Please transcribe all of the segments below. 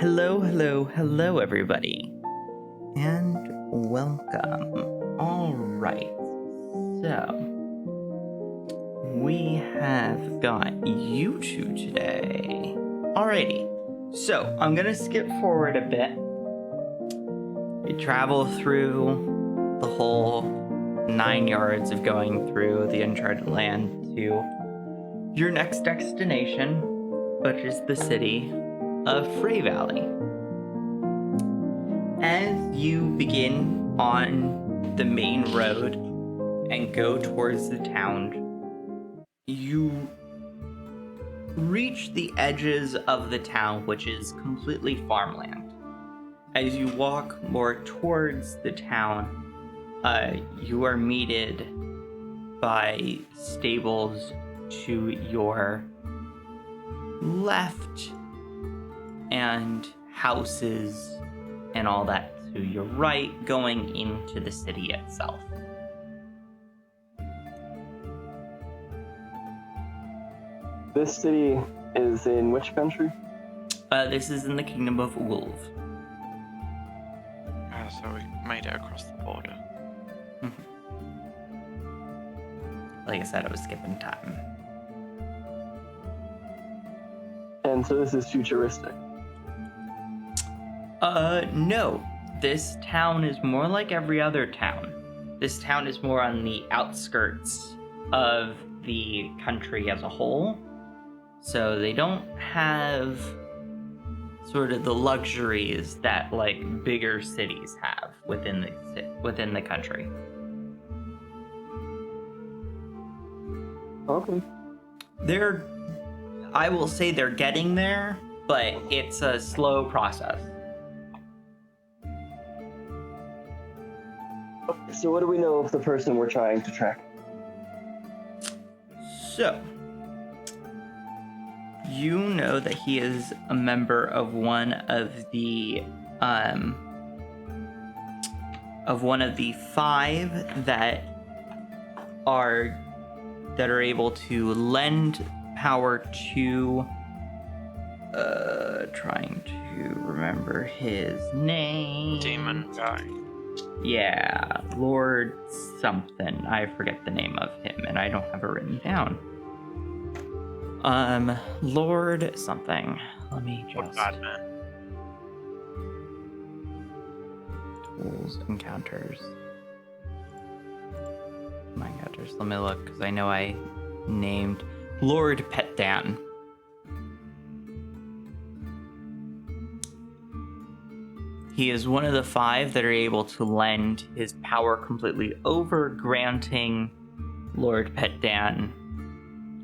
Hello, everybody. And welcome. Alright, so we have got you two today. Alrighty, so I'm gonna skip forward a bit. We travel through the whole 9 yards of going through the uncharted land to your next destination, which is the city of Freyvalley. As you begin on the main road and go towards the town, you reach the edges of the town, which is completely farmland. As you walk more towards the town, you are meted by stables to your left and houses and all that to your right, going into the city itself. This city is in which country? This is in the Kingdom of Ulv. So we made it across the border. Like I said, I was skipping time. And so this is futuristic. No. This town is more like every other town. This town is more on the outskirts of the country as a whole. So they don't have sort of the luxuries that like bigger cities have within the country. Okay. I will say they're getting there, but it's a slow process. So what do we know of the person we're trying to track? So, you know that he is a member of one of the 5 that are able to lend power to trying to remember his name. Demon guy. Yeah, Lord something. I forget the name of him, and I don't have it written down. Lord something. Let me just... Bad man. Tools, encounters. My encounters. Let me look, because I know I named Lord Petdan. He is one of the 5 that are able to lend his power completely over, granting Lord Petdan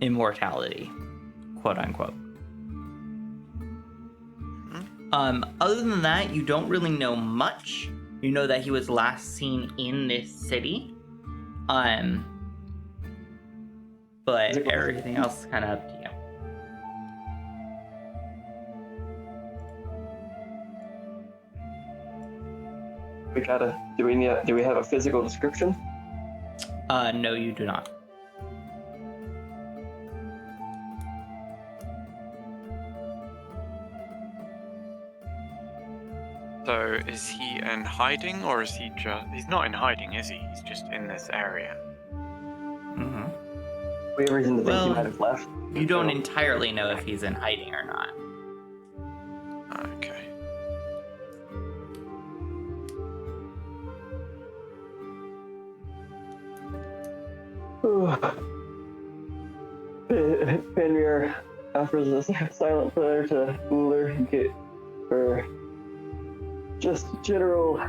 immortality, quote unquote. Other than that, you don't really know much. You know that he was last seen in this city. But everything else is kind of up to you. Do we have a physical description? No, you do not. So is he in hiding, or is he just... He's not in hiding, is he? He's just in this area. Mm-hmm. We have reason to think he might have left. You don't entirely know if he's in hiding or not. Okay. Fenrir offers a silent prayer to Uller for just general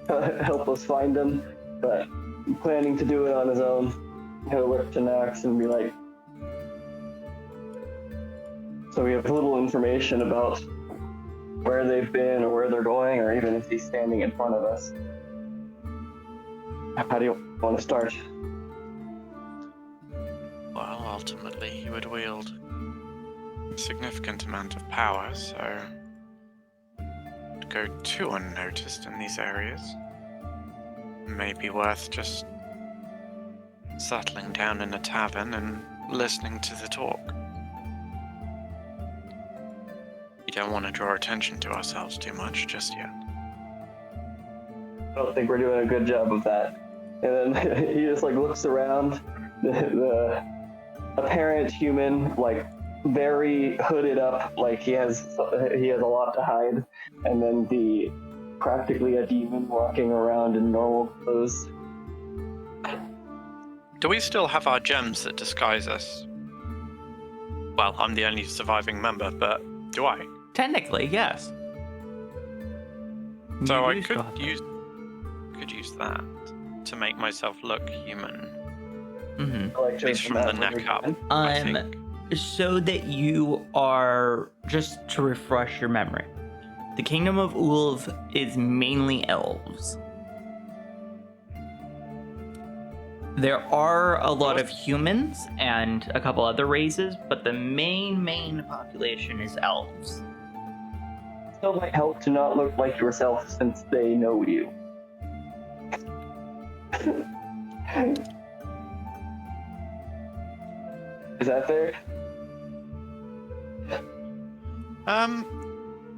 help us find him, but planning to do it on his own. He'll look to Nox and be like, so we have little information about where they've been or where they're going, or even if he's standing in front of us. How do you want to start? Well, ultimately, he would wield a significant amount of power, so to go too unnoticed in these areas may be worth just settling down in a tavern and listening to the talk. don't want to draw attention to ourselves too much just yet. I don't think we're doing a good job of that. And then he just like looks around, the apparent human, like very hooded up, like he has a lot to hide, and then the practically a demon walking around in normal clothes. Do we still have our gems that disguise us? Well, I'm the only surviving member, but do I? Technically, yes. So You I do still could have use that to make myself look human, that. Mm-hmm. Like at least from the neck up. I think. So that you are, just to refresh your memory, the Kingdom of Ulv is mainly elves. There are a lot of humans and a couple other races, but the main population is elves. Still might help to not look like yourself since they know you. Is that fair?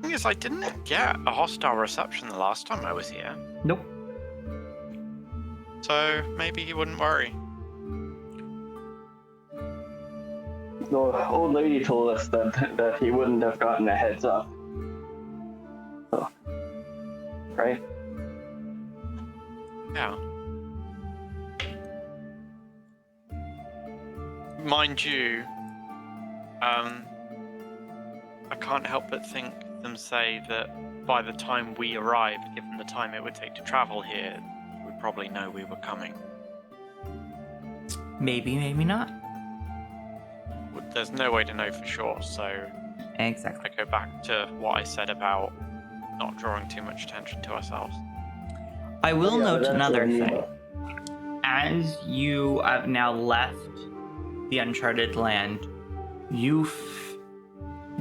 Thing is, I didn't get a hostile reception the last time I was here, Nope. so maybe he wouldn't worry. The old lady told us that he wouldn't have gotten a heads up. So, right? Yeah. Mind you, I can't help but think them say that by the time we arrive, given the time it would take to travel here, you would probably know we were coming. Maybe, maybe not. There's no way to know for sure, so Exactly. I go back to what I said about not drawing too much attention to ourselves. I will Yeah, note that's another what I thing. mean. As you have now left the Uncharted Land,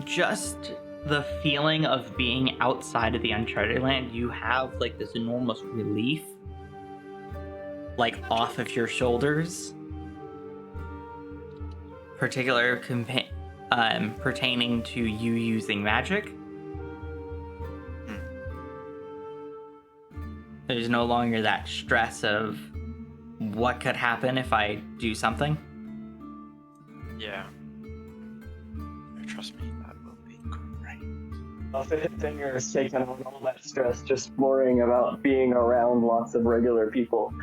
just the feeling of being outside of the Uncharted Land, you have like this enormous relief, like off of your shoulders, pertaining to you using magic. There's no longer that stress of what could happen if I do something. Yeah. Trust me, that will be great. Finger has taken on all that stress just worrying about being around lots of regular people.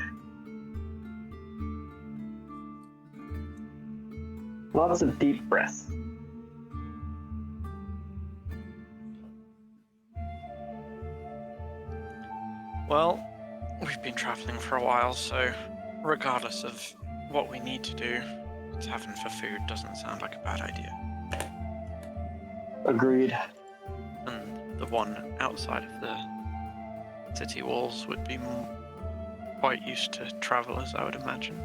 Lots of deep breaths. Well, we've been traveling for a while, so regardless of what we need to do, tavern for food doesn't sound like a bad idea. Agreed. And the one outside of the city walls would be quite used to travelers, I would imagine.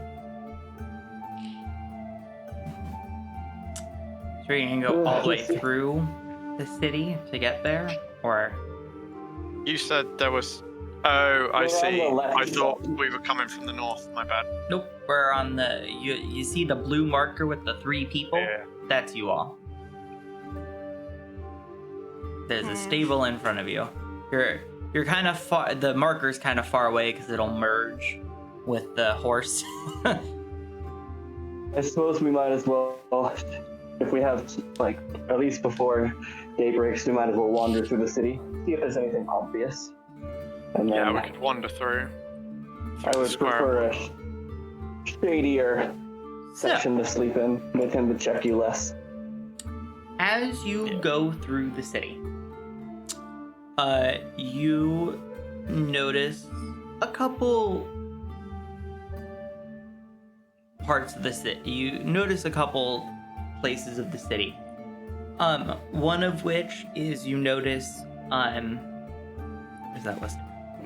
So you're gonna go all the way through the city to get there? Or You said there was... Oh, I We're on see. the left. I thought we were coming from the north, my bad. nope, we're on the you see the blue marker with the 3 people? Yeah. That's you all. There's a stable in front of you. You're kind of far, the marker's kind of far away because it'll merge with the horse. I suppose we might as well, if we have, like, at least before day breaks, we might as well wander through the city, see if there's anything obvious. And then Yeah, we could wander through. I would prefer a shadier section to sleep in. They tend to check you less. As you go through the city, you notice a couple parts of the city. You notice a couple places of the city. One of which is you notice, where's that list?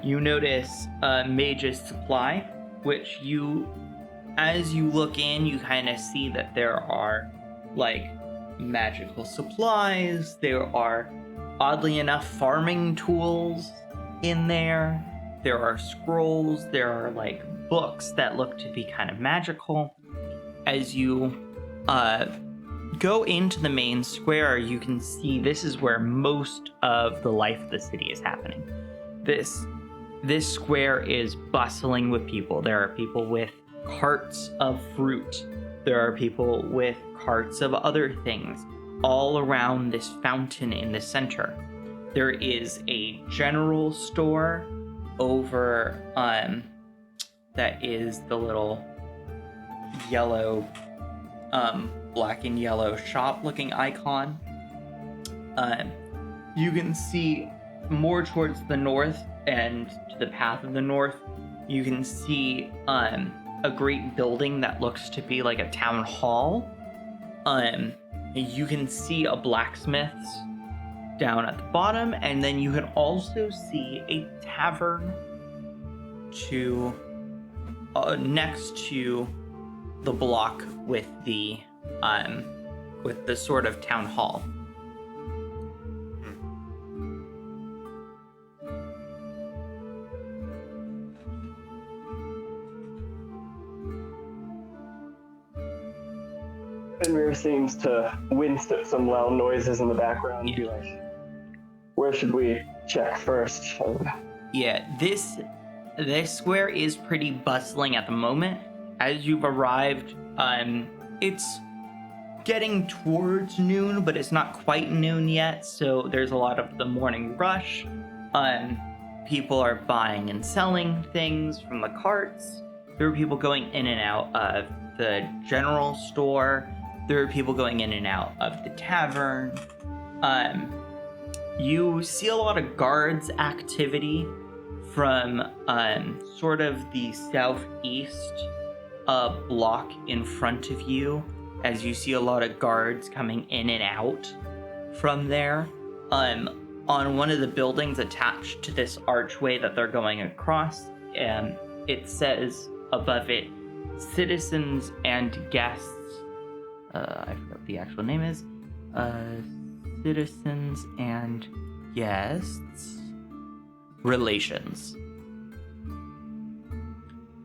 You notice Mage's Supply, which as you look in, you kind of see that there are, like, magical supplies. There are, oddly enough, farming tools in there. There are scrolls. There are, like, books that look to be kind of magical. As you go into the main square, you can see this is where most of the life of the city is happening. This square is bustling with people. There are people with carts of fruit. There are people with carts of other things all around this fountain in the center. There is a general store over that is the little yellow black and yellow shop looking icon. You can see more towards the north and to the path of the north, you can see a great building that looks to be like a town hall. You can see a blacksmith's down at the bottom, and then you can also see a tavern to next to the block with the sort of town hall. Fenrir seems to wince at some loud noises in the background and be like, where should we check first? Yeah, this square is pretty bustling at the moment. As you've arrived, it's getting towards noon, but it's not quite noon yet, so there's a lot of the morning rush. People are buying and selling things from the carts. There are people going in and out of the general store. There are people going in and out of the tavern. You see a lot of guards activity from sort of the southeast block in front of you, as you see a lot of guards coming in and out from there. On one of the buildings attached to this archway that they're going across, it says above it, citizens and guests. I forgot what the actual name is. Citizens and guests relations.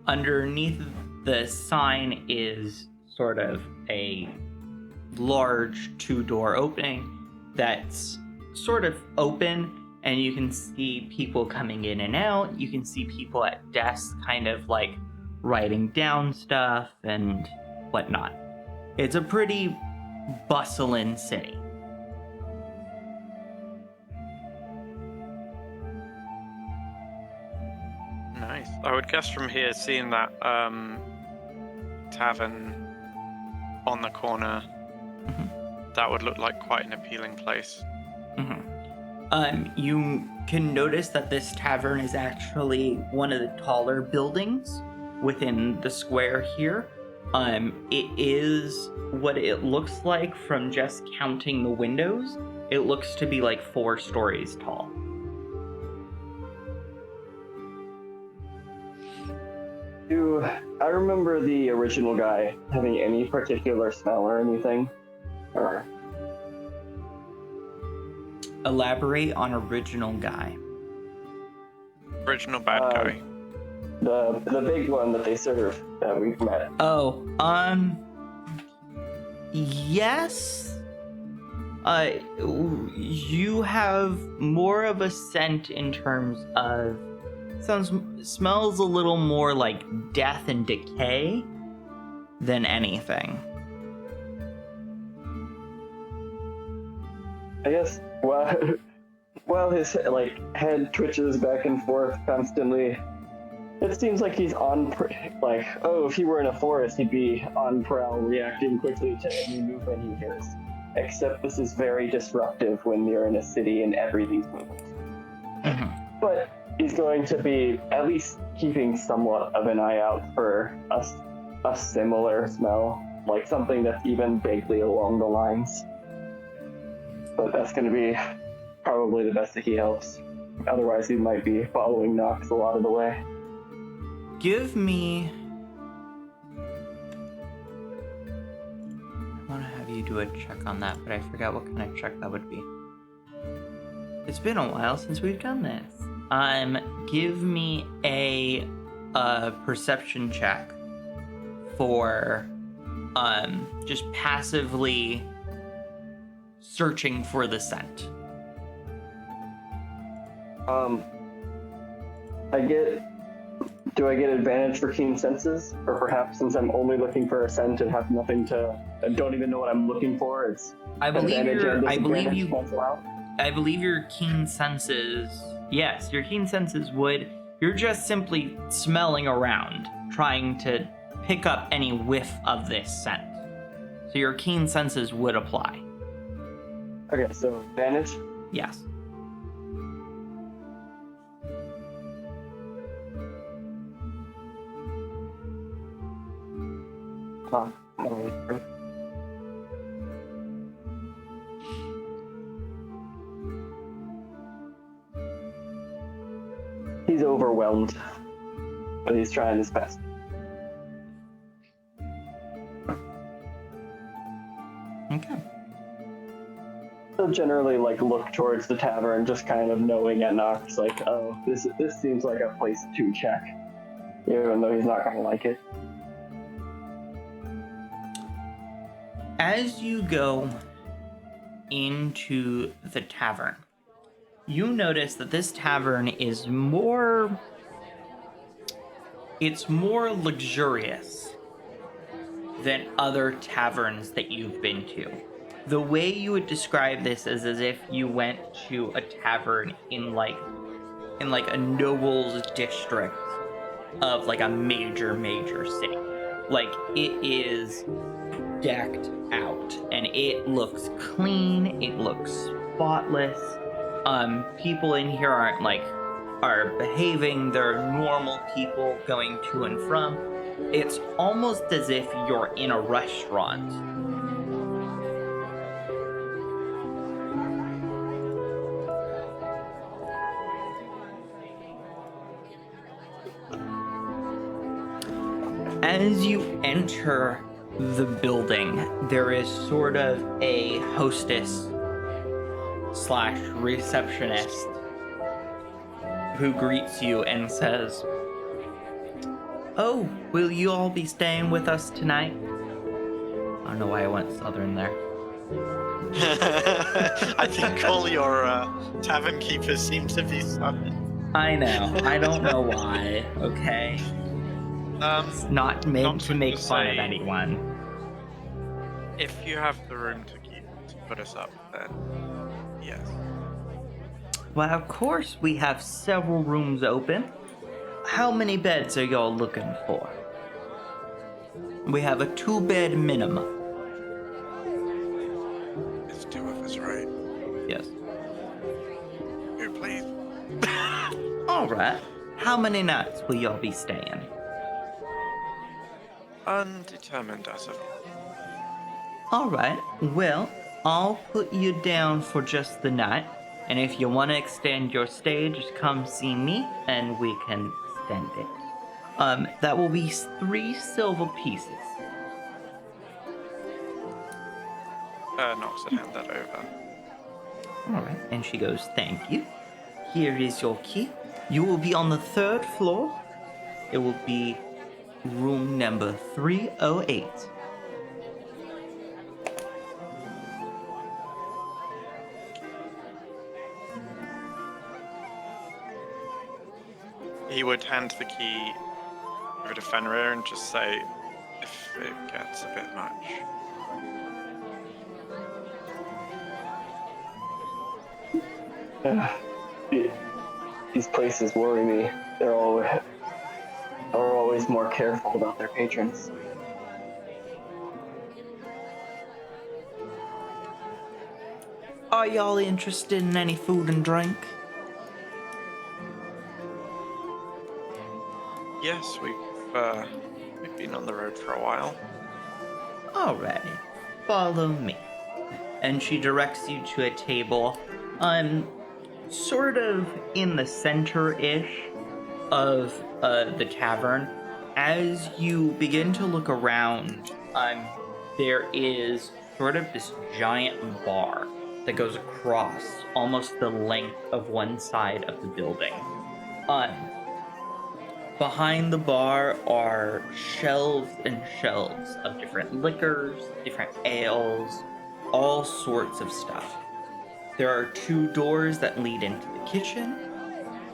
Underneath the sign is sort of a large two-door opening that's sort of open, and you can see people coming in and out. You can see people at desks kind of like writing down stuff and whatnot. It's a pretty bustling city. Nice. I would guess from here, seeing that tavern on the corner, that would look like quite an appealing place. You can notice that this tavern is actually one of the taller buildings within the square here. It is what it looks like from just counting the windows. It looks to be like 4 stories tall. I remember the original guy having any particular smell or anything? Or Elaborate on original guy. Original bad guy. the big one that they serve that we've met. Oh, yes. You have more of a scent in terms of smells a little more like death and decay than anything. I guess while his head twitches back and forth constantly, it seems like he's on if he were in a forest, he'd be on prowl, reacting quickly to any movement he hears. Except this is very disruptive when you're in a city and everything's moving. Mm-hmm. But he's going to be at least keeping somewhat of an eye out for a similar smell, like something that's even vaguely along the lines. But that's going to be probably the best that he helps. Otherwise, he might be following Nox a lot of the way. Give me... I want to have you do a check on that, but I forgot what kind of check that would be. It's been a while since we've done this. Give me a perception check for just passively searching for the scent. Do I get advantage for keen senses? Or perhaps since I'm only looking for a scent and have nothing to, I don't even know what I'm looking for, it's I believe advantage and I believe disadvantage you cancel out? I believe your keen senses, yes, your keen senses would. You're just simply smelling around, trying to pick up any whiff of this scent. So your keen senses would apply. Okay, so advantage? Yes. Huh. He's overwhelmed, but he's trying his best. Okay. He'll generally look towards the tavern, just kind of knowing at Nox, oh, this seems like a place to check, even though he's not gonna like it. As you go into the tavern, you notice that this tavern is more luxurious than other taverns that you've been to. The way you would describe this is as if you went to a tavern in a noble's district of a major city. It is decked out and it looks clean, it looks spotless. People in here are behaving, they're normal people going to and from. It's almost as if you're in a restaurant. As you enter the building, there is sort of a hostess / receptionist who greets you and says, "Oh, will you all be staying with us tonight?" I don't know why I went southern there. I think all your tavern keepers seem to be southern. I know. I don't know why, okay? It's not meant to make fun of anyone. If you have the room to put us up, then yes. Well, of course, we have several rooms open. How many beds are y'all looking for? We have a 2-bed minimum. It's 2 of us, right? Yes. Who, please? Alright. How many nights will y'all be staying? Undetermined as of. Alright, well, I'll put you down for just the night, and if you want to extend your stay, just come see me, and we can extend it. That will be 3 silver pieces. Nox would hand that over. Alright, and she goes, "Thank you. Here is your key. You will be on the 3rd floor. It will be room number 308. He would hand the key over to Fenrir and just say, if it gets a bit much. These places worry me. They're always more careful about their patrons. Are y'all interested in any food and drink?" Yes, we've been on the road for a while. Alrighty, follow me. And she directs you to a table, sort of in the center-ish of the tavern. As you begin to look around, there is sort of this giant bar that goes across almost the length of one side of the building. Behind the bar are shelves and shelves of different liquors, different ales, all sorts of stuff. There are 2 doors that lead into the kitchen,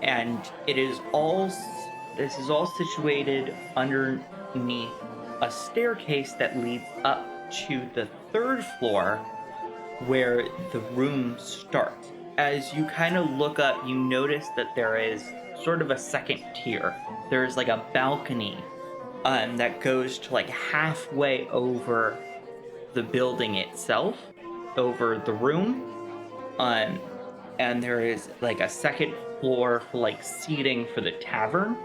and this is all situated underneath a staircase that leads up to the 3rd floor where the room starts. As you kind of look up, you notice that there is sort of a second tier. There's like a balcony that goes to like halfway over the building itself, over the room. And there is like a second floor for like seating for the tavern,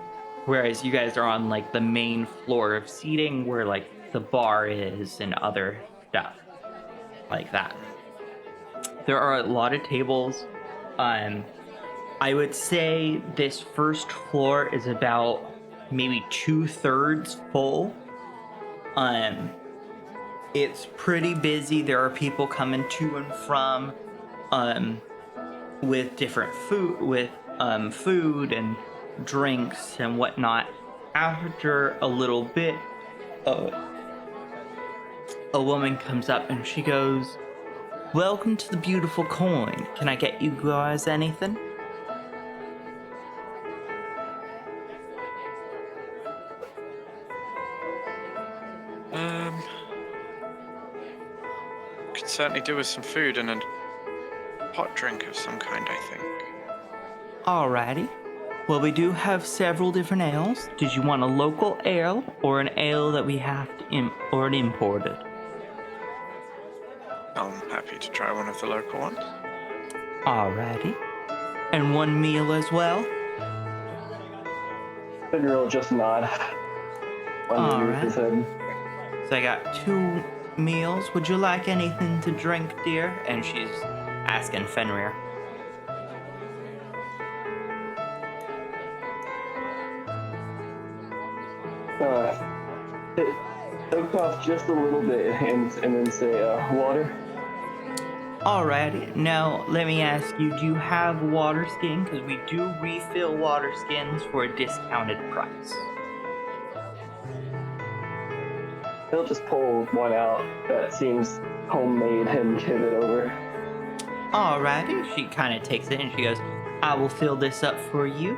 whereas you guys are on like the main floor of seating where like the bar is and other stuff like that. There are a lot of tables. I would say this first floor is about maybe 2/3 full. It's pretty busy. There are people coming to and from, with different food, food and drinks and whatnot. After a little bit, a woman comes up and she goes, "Welcome to the beautiful coin. Can I get you guys anything?" Could certainly do with some food and a hot drink of some kind, I think. Alrighty. Well, we do have several different ales. Did you want a local ale or an ale that we have to or an imported? I'm happy to try one of the local ones. Alrighty. And one meal as well? Fenrir will just nod. Alright. Said, So I got 2 meals. Would you like anything to drink, dear? And she's asking Fenrir. Soak off just a little bit and then say, water. Alrighty. Now, let me ask you, do you have water skin? Because we do refill water skins for a discounted price. He'll just pull one out that seems homemade and give it over. Alrighty. She kind of takes it and she goes, "I will fill this up for you,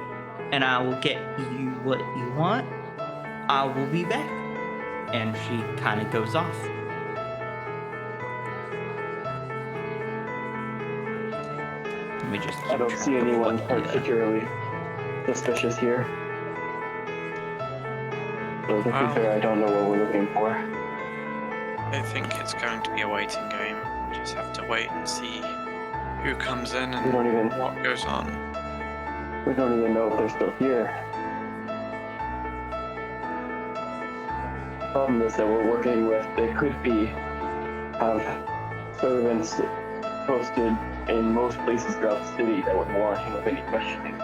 and I will get you what you want. I will be back." And she kind of goes off. Let me just I don't see anyone particularly suspicious here. So to be fair, I don't know what we're looking for. I think it's going to be a waiting game. We just have to wait and see who comes in and what goes on. We don't even know if they're still here. The problem is that we're working with, they could have servants posted in most places throughout the city that would warrant him of any questioning.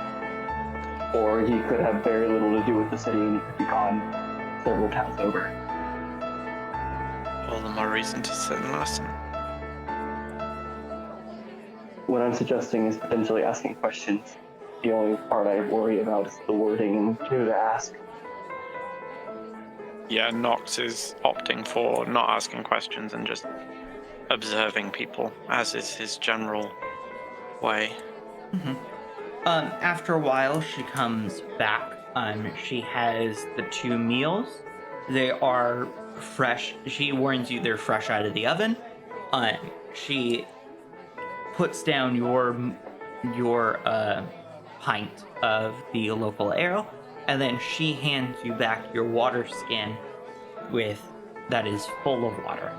Or he could have very little to do with the city and he could be gone several towns over. All the more reason to sit and listen. What I'm suggesting is potentially asking questions. The only part I worry about is the wording and who to ask. Yeah, Nox is opting for not asking questions and just observing people, as is his general way. Mm-hmm. After a while, she comes back. She has the 2 meals. They are fresh. She warns you they're fresh out of the oven. She puts down your pint of the local ale, and then she hands you back your water skin that is full of water.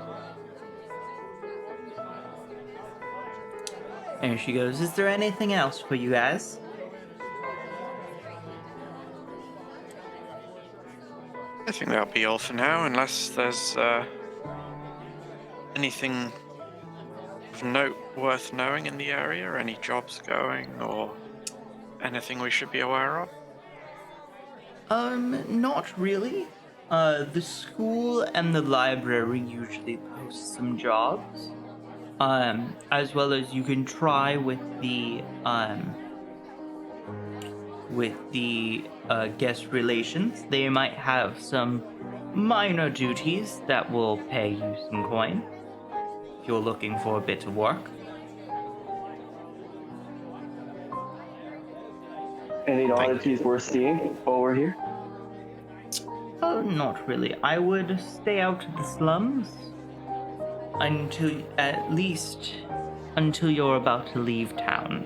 And she goes, "Is there anything else for you guys?" I think that'll be all for now, unless there's anything of note worth knowing in the area, or any jobs going, or anything we should be aware of. Not really. The school and the library usually post some jobs. As well as you can try with the guest relations. They might have some minor duties that will pay you some coin. if you're looking for a bit of work. Any oddities worth seeing while we're here? Oh, not really. I would stay out of the slums until, at least, until you're about to leave town.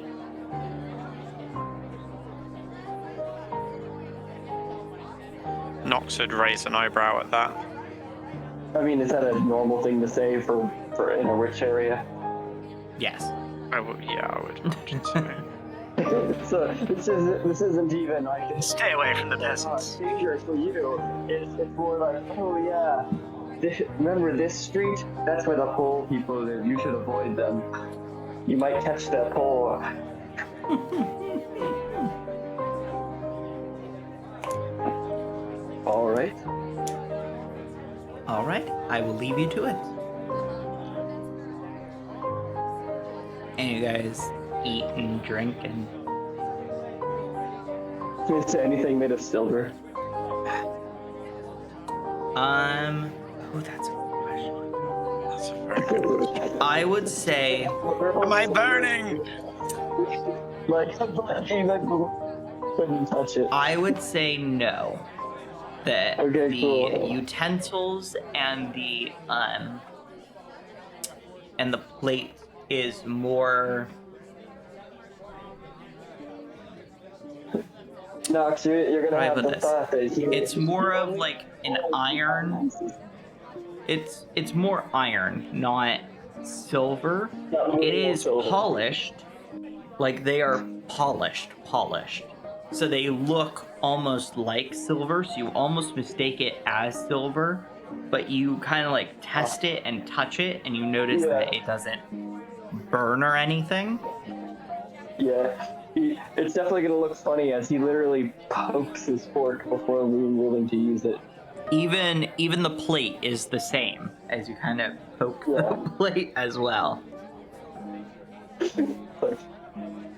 Nox would raise an eyebrow at that. I mean, is that a normal thing to say for in a rich area? Yes. I would imagine so. So this isn't even like Stay away from the peasants. danger for you. It's more like, oh yeah, remember this street? That's where the pole people live. You should avoid them. You might catch that pole. All right. All right, I will leave you to it. And you guys eat and drink and... Is anything made of silver? Oh, that's a good question. That's a very good one. I would say... Am I burning? Like couldn't touch it. I would say no. That Okay, the cool. utensils and the plate is more... Nox, you're gonna Try have with the this. thought that It's more of like an iron. It's more iron, not silver. It is polished. Like they are polished. So they look almost like silver, so you almost mistake it as silver, but you kind of like test it and touch it and you notice that it doesn't burn or anything. Yeah. It's definitely gonna look funny as he literally pokes his fork before being willing to use it. Even the plate is the same as you kind of poke the plate as well.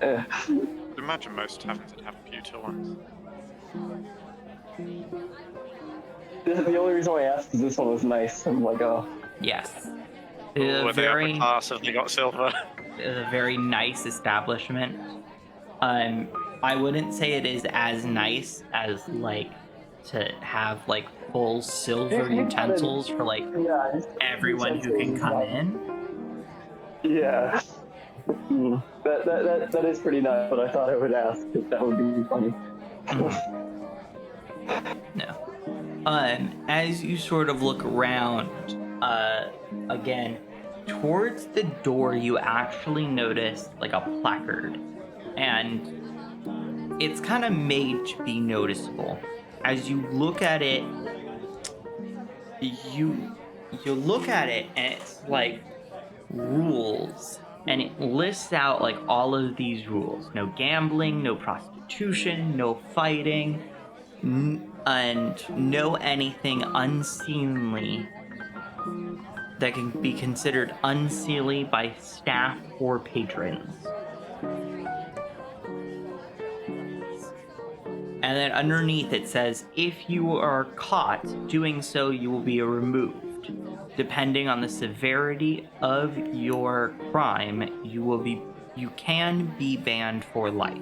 Eh. I'd imagine most taverns would have pewter ones. The only reason why I asked is this one was nice. I'm like, oh. Yes. Or It's a were they very, upper class if they got silver? a very nice establishment. I wouldn't say it is as nice as like to have like full silver utensils for like Yeah. everyone who can come in. Yeah. That is pretty nice, but I thought I would ask if that would be funny. No. As you sort of look around, again, towards the door, you actually notice like a placard, and it's kind of made to be noticeable. As you look at it, you look at it, and it's like rules, and it lists out like all of these rules: no gambling, no prostitution, no fighting, and no anything unseemly that can be considered unseemly by staff or patrons. And then underneath it says, if you are caught doing so, you will be removed. Depending on the severity of your crime, you can be banned for life.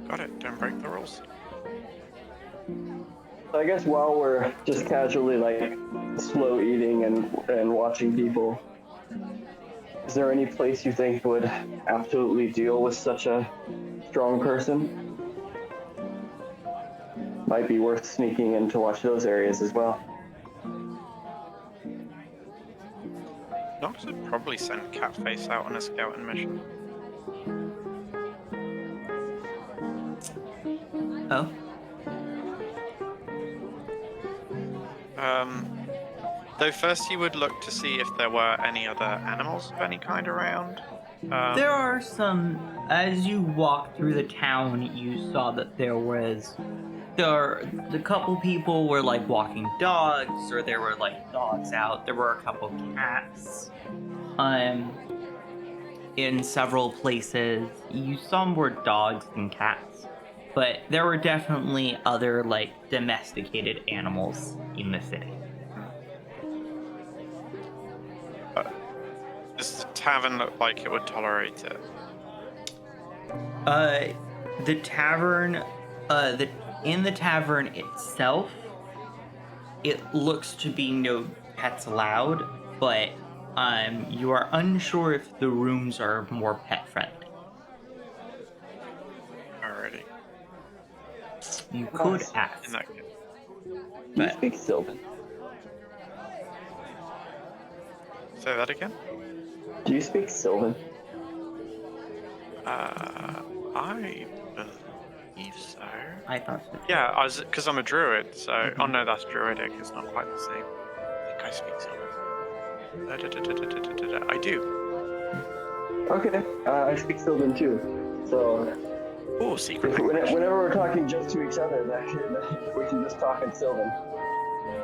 Got it, don't break the rules. I guess while we're just casually like slow eating and watching people, is there any place you think would absolutely deal with such a strong person? Might be worth sneaking in to watch those areas as well. Nox would probably send Catface out on a scouting mission. Oh? Though first you would look to see if there were any other animals of any kind around. There are some. As you walked through the town, you saw that the couple people were like walking dogs, or there were like dogs out. There were a couple cats. In several places, you saw more dogs than cats. but there were definitely other, like, domesticated animals in the city. Does the tavern look like it would tolerate it? The tavern, in the tavern itself, it looks to be no pets allowed, but you are unsure if the rooms are more pet friendly. Alrighty. You could Nice. ask. In that case. Do you speak Sylvan? Say that again? Do you speak Sylvan? I believe so. I thought so. Yeah, because I'm a druid, so... Oh no, that's druidic, it's not quite the same. I think I speak Sylvan. I do. Okay, I speak Sylvan too. So Oh, secret language. whenever we're talking just to each other, we can just talk in Sylvan.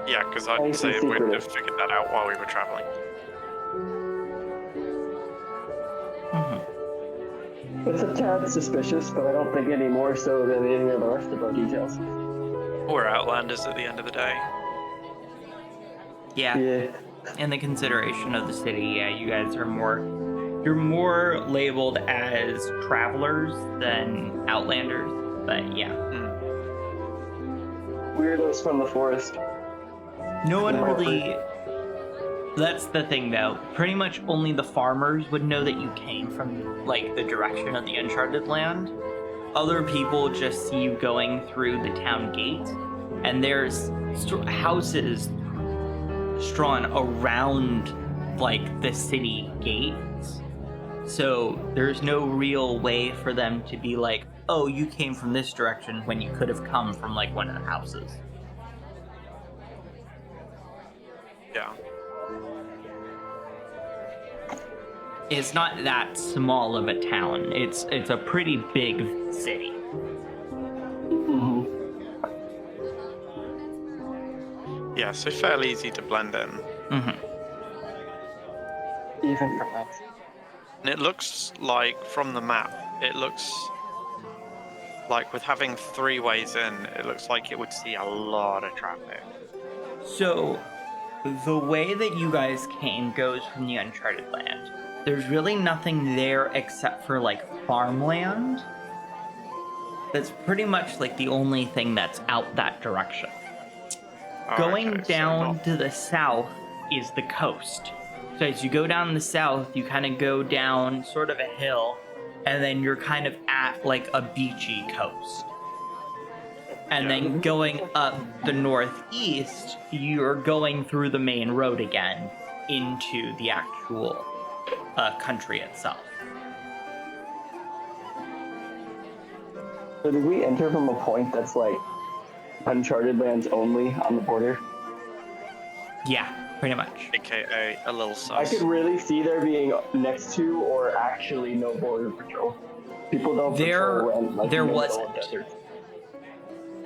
Yeah, because I'd Anything say we'd secretive. have figured that out while we were traveling. It's a tad suspicious, but I don't think any more so than any of the rest of our details. We're outlanders at the end of the day. Yeah. Yeah. In the consideration of the city, yeah, you guys are you're more labeled as travelers than outlanders, but yeah. Weirdos from the forest. No one Yeah. really. That's the thing, though. Pretty much only the farmers would know that you came from, like, the direction of the Uncharted Land. Other people just see you going through the town gate, and there's houses strewn around, like, the city gates. So there's no real way for them to be like, oh, you came from this direction when you could have come from, like, one of the houses. Yeah. It's not that small of a town. It's a pretty big city. Mm-hmm. Yeah, so fairly easy to blend in. Mm-hmm. Even from us. And it looks like, from the map, it looks like with having 3 ways in, it looks like it would see a lot of traffic. So, the way that you guys came goes from the Uncharted Land. There's really nothing there except for, like, farmland. That's pretty much, like, the only thing that's out that direction. Oh, Going okay, so down not- to the south is the coast. So as you go down the south, you kind of go down sort of a hill, and then you're kind of at, like, a beachy coast. And then going up the northeast, you're going through the main road again into the actual country itself. So did we enter from a point that's like Uncharted Lands only on the border? Yeah, pretty much. AKA a little I sus. could really see there being next to or actually no border patrol. People don't There- patrol when, like, there in the middle wasn't. of deserts.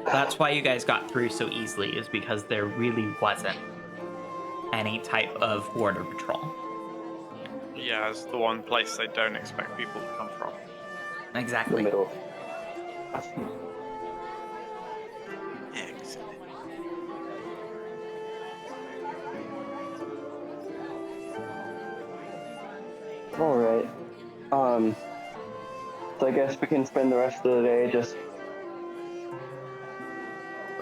That's why you guys got through so easily, is because there really wasn't any type of border patrol. Yeah, it's the one place they don't expect people to come from. The Exactly. middle. Excellent. All right. So I guess we can spend the rest of the day just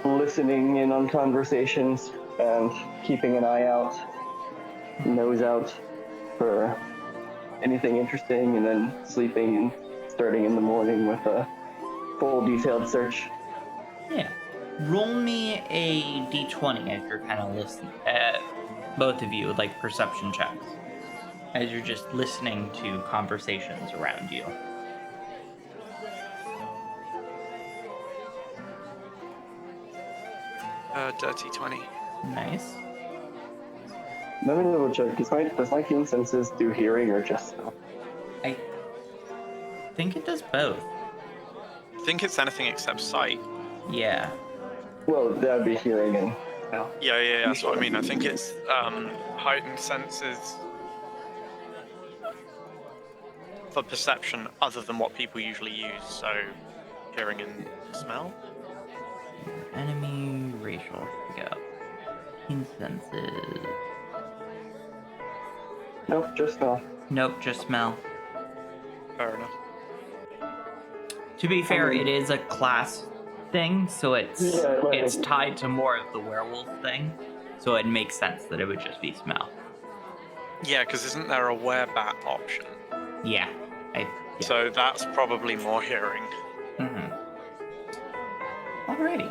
listening in on conversations and keeping an eye out, nose out for anything interesting, and then sleeping and starting in the morning with a full detailed search. Yeah. Roll me a d20 as you're kind of listening. Both of you, like, perception checks. As you're just listening to conversations around you. Dirty 20. Nice. Let me double check. Does my keen senses do hearing or just smell? I think it does both. I think it's anything except sight. Yeah. Well, that would be hearing and smell. Yeah, that's what I mean. I think it's heightened senses for perception other than what people usually use. So hearing and smell? Enemy racial. Go. Keen senses. Nope, just smell. Nope, just smell. Fair enough. To be fair, it is a class thing, so it's tied to more of the werewolf thing. So it makes sense that it would just be smell. Yeah, because isn't there a werebat option? Yeah. So that's probably more hearing. Mm-hmm. Alrighty.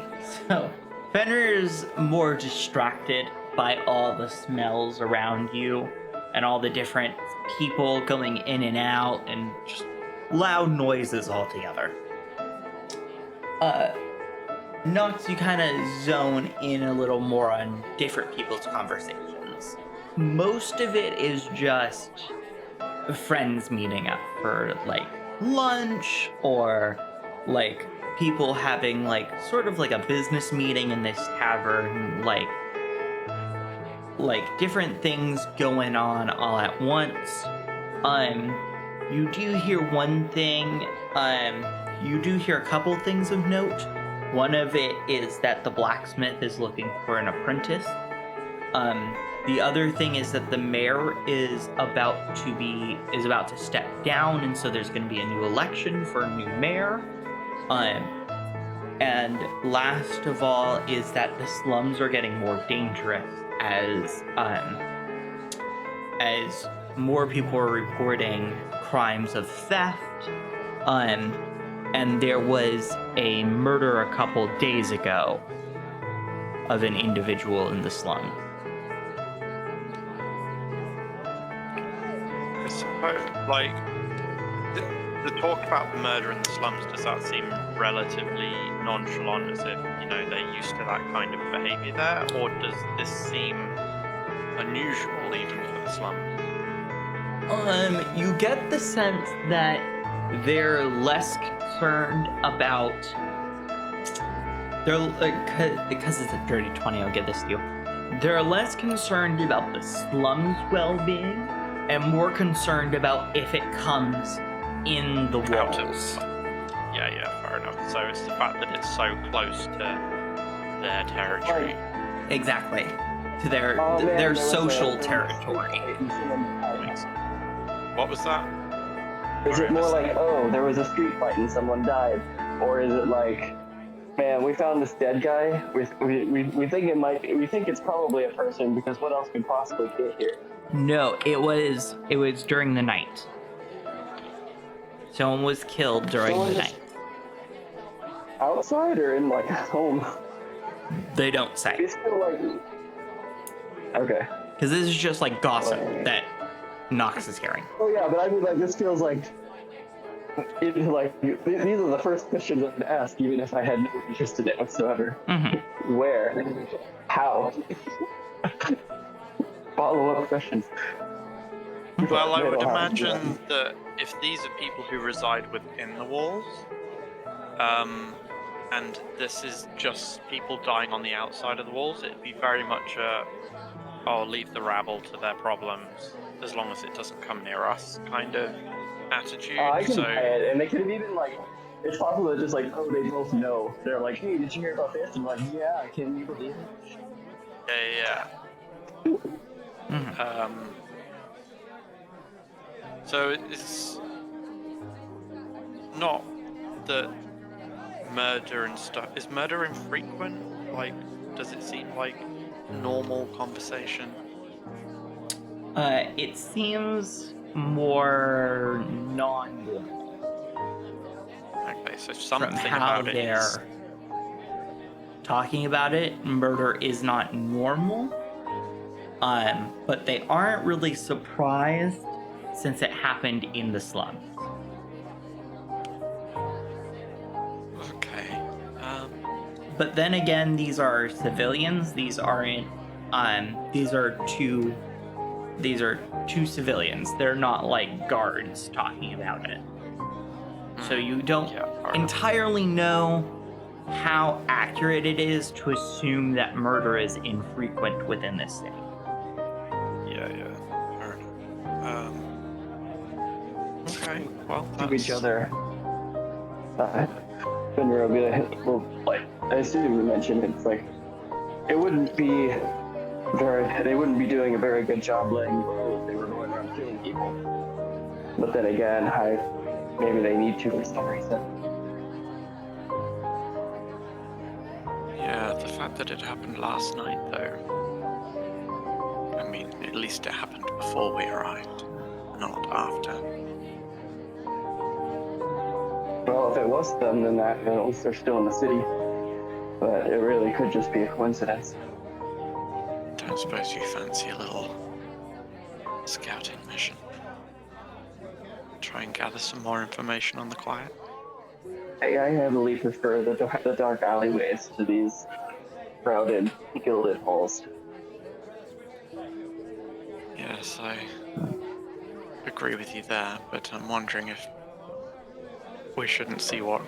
So Fenrir's more distracted by all the smells around you and all the different people going in and out and just loud noises altogether. Nox, you kind of zone in a little more on different people's conversations. Most of it is just friends meeting up for like lunch or like people having like sort of like a business meeting in this tavern, like different things going on all at once. You do hear one thing, you do hear a couple things of note. One of it is that the blacksmith is looking for an apprentice. The other thing is that the mayor is about to step down, and so there's going to be a new election for a new mayor. And last of all is that the slums are getting more dangerous as more people are reporting crimes of theft. And there was a murder a couple days ago of an individual in the slum. I suppose, like, the talk about the murder in the slums, does that seem relatively nonchalant, as if, you know, they're used to that kind of behavior there? Or does this seem unusual even for the slums? You get the sense that they're less concerned about... because it's a dirty 20, I'll give this to you. They're less concerned about the slum's well-being and more concerned about if it comes in the walls. Yeah, fair enough. So it's the fact that it's so close to their territory. Exactly. To their social territory. What was that? Is it more like, oh, there was a street fight and someone died? Or is it like, man, we found this dead guy. We think it's probably a person because what else could possibly get here? No, it was during the night. Someone was killed during the night. Outside or in like home? They don't say. It's still like, okay. Because this is just like gossip that Nox is hearing. Oh yeah, but I mean, like, this feels like, these are the first questions I would ask, even if I had no interest in it whatsoever. Mm-hmm. Where? How? Follow-up questions. Well, I would imagine that if these are people who reside within the walls, and this is just people dying on the outside of the walls, it'd be very much leave the rabble to their problems, as long as it doesn't come near us kind of attitude. I can buy it, and they could have even, like, it's possible that just like, oh, they both know. They're like, hey, did you hear about this? And I'm like, yeah, can you believe it? Yeah. Mm-hmm. So it's not that murder and stuff. Is murder infrequent? Like, does it seem like normal conversation? It seems more non-normal. Okay, so something From how about it they're is... talking about it, murder is not normal. But they aren't really surprised since it happened in the slums. Okay. But then again, these are civilians. These aren't. These are two civilians. They're not like guards talking about it. So you don't entirely know how accurate it is to assume that murder is infrequent within this city. Yeah. Fair enough. Okay. Well, To each other. Fenrir will be like, well, like, I assume you mentioned it's like, it wouldn't be they wouldn't be doing a very good job laying low if they were going around killing people. But then again, maybe they need to for some reason. Yeah, the fact that it happened last night, though. I mean, at least it happened before we arrived, not after. Well, if it was them, then at least they're still in the city. But it really could just be a coincidence. Don't suppose you fancy a little scouting mission? Try and gather some more information on the quiet? I heavily prefer the dark alleyways to these crowded, gilded halls. Yes, I agree with you there, but I'm wondering if we shouldn't see what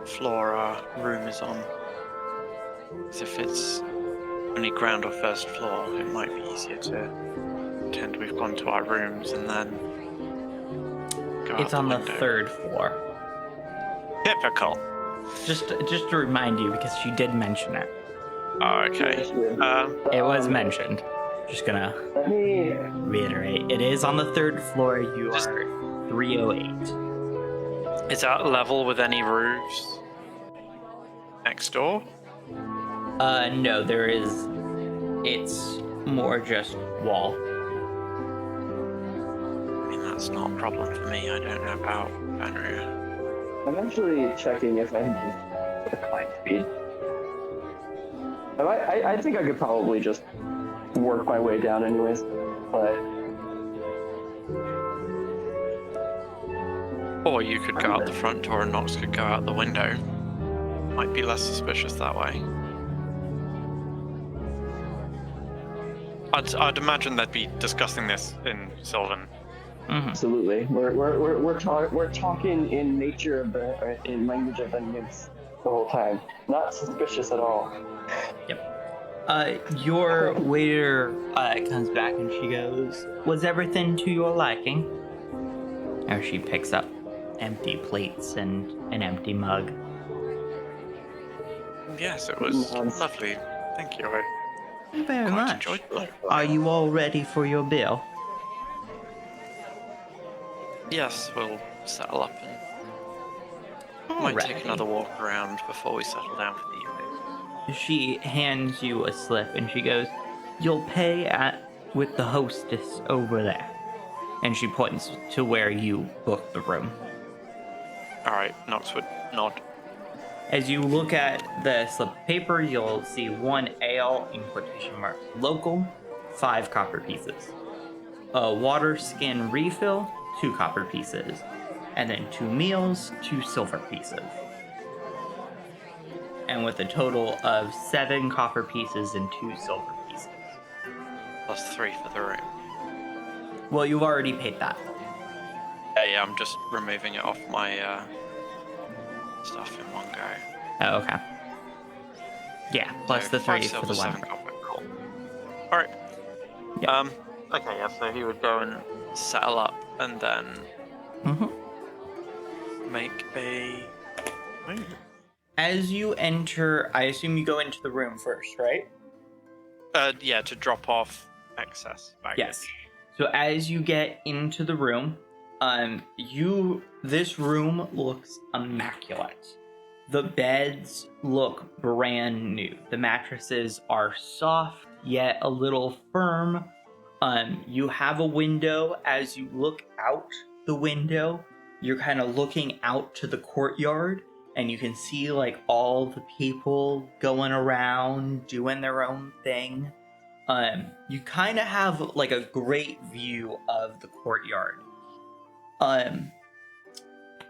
floor our room is on. Because if it's only ground or first floor, it might be easier to pretend we've gone to our rooms and then go out It's on the window. 3rd floor. Typical. Just to remind you, because she did mention it. Oh, okay. It was mentioned. Just gonna Let me. reiterate. It is on the 3rd floor. You are 308. Is that level with any roofs next door? No, there is. It's more just wall. I mean, that's not a problem for me. I don't know about Fenrir. I'm actually checking if I can just the climb speed. I think I could probably just work my way down anyways, but Or you could go out the front door and Nox could go out the window. Might be less suspicious that way. I'd imagine they'd be discussing this in Sylvan. Mm-hmm. absolutely, we're talking in nature of in language of the nymphs the whole time. Not suspicious at all. Your waiter comes back and she goes, "Was everything to your liking?" As she picks up empty plates and an empty mug. Yes, it was Nice. lovely. Thank you. I Very quite much. enjoyed it. Are you all ready for your bill? Yes, we'll settle up and might take another walk around before we settle down for the evening. She hands you a slip and she goes, "You'll pay with the hostess over there." And she points to where you booked the room. Alright, Nox would nod. As you look at the slip of paper, you'll see 1 ale in quotation marks local, 5 copper pieces. A water skin refill, 2 copper pieces. And then 2 meals, 2 silver pieces. And with a total of 7 copper pieces and 2 silver pieces. Plus 3 for the room. Well, you've already paid that. Yeah, I'm just removing it off my stuff in one go. Oh, okay. Yeah, plus So the 3 5 for the silver, 1. 7 copper. Cool. Alright. Yeah. Okay, yeah, so he would go and settle up and then Mm-hmm. make a move. As you enter, I assume you go into the room first, right? Yeah, to drop off excess baggage. Yes. So as you get into the room, this room looks immaculate. The beds look brand new. The mattresses are soft yet a little firm. You have a window. As you look out the window, you're kind of looking out to the courtyard, and you can see like all the people going around doing their own thing. You kind of have like a great view of the courtyard.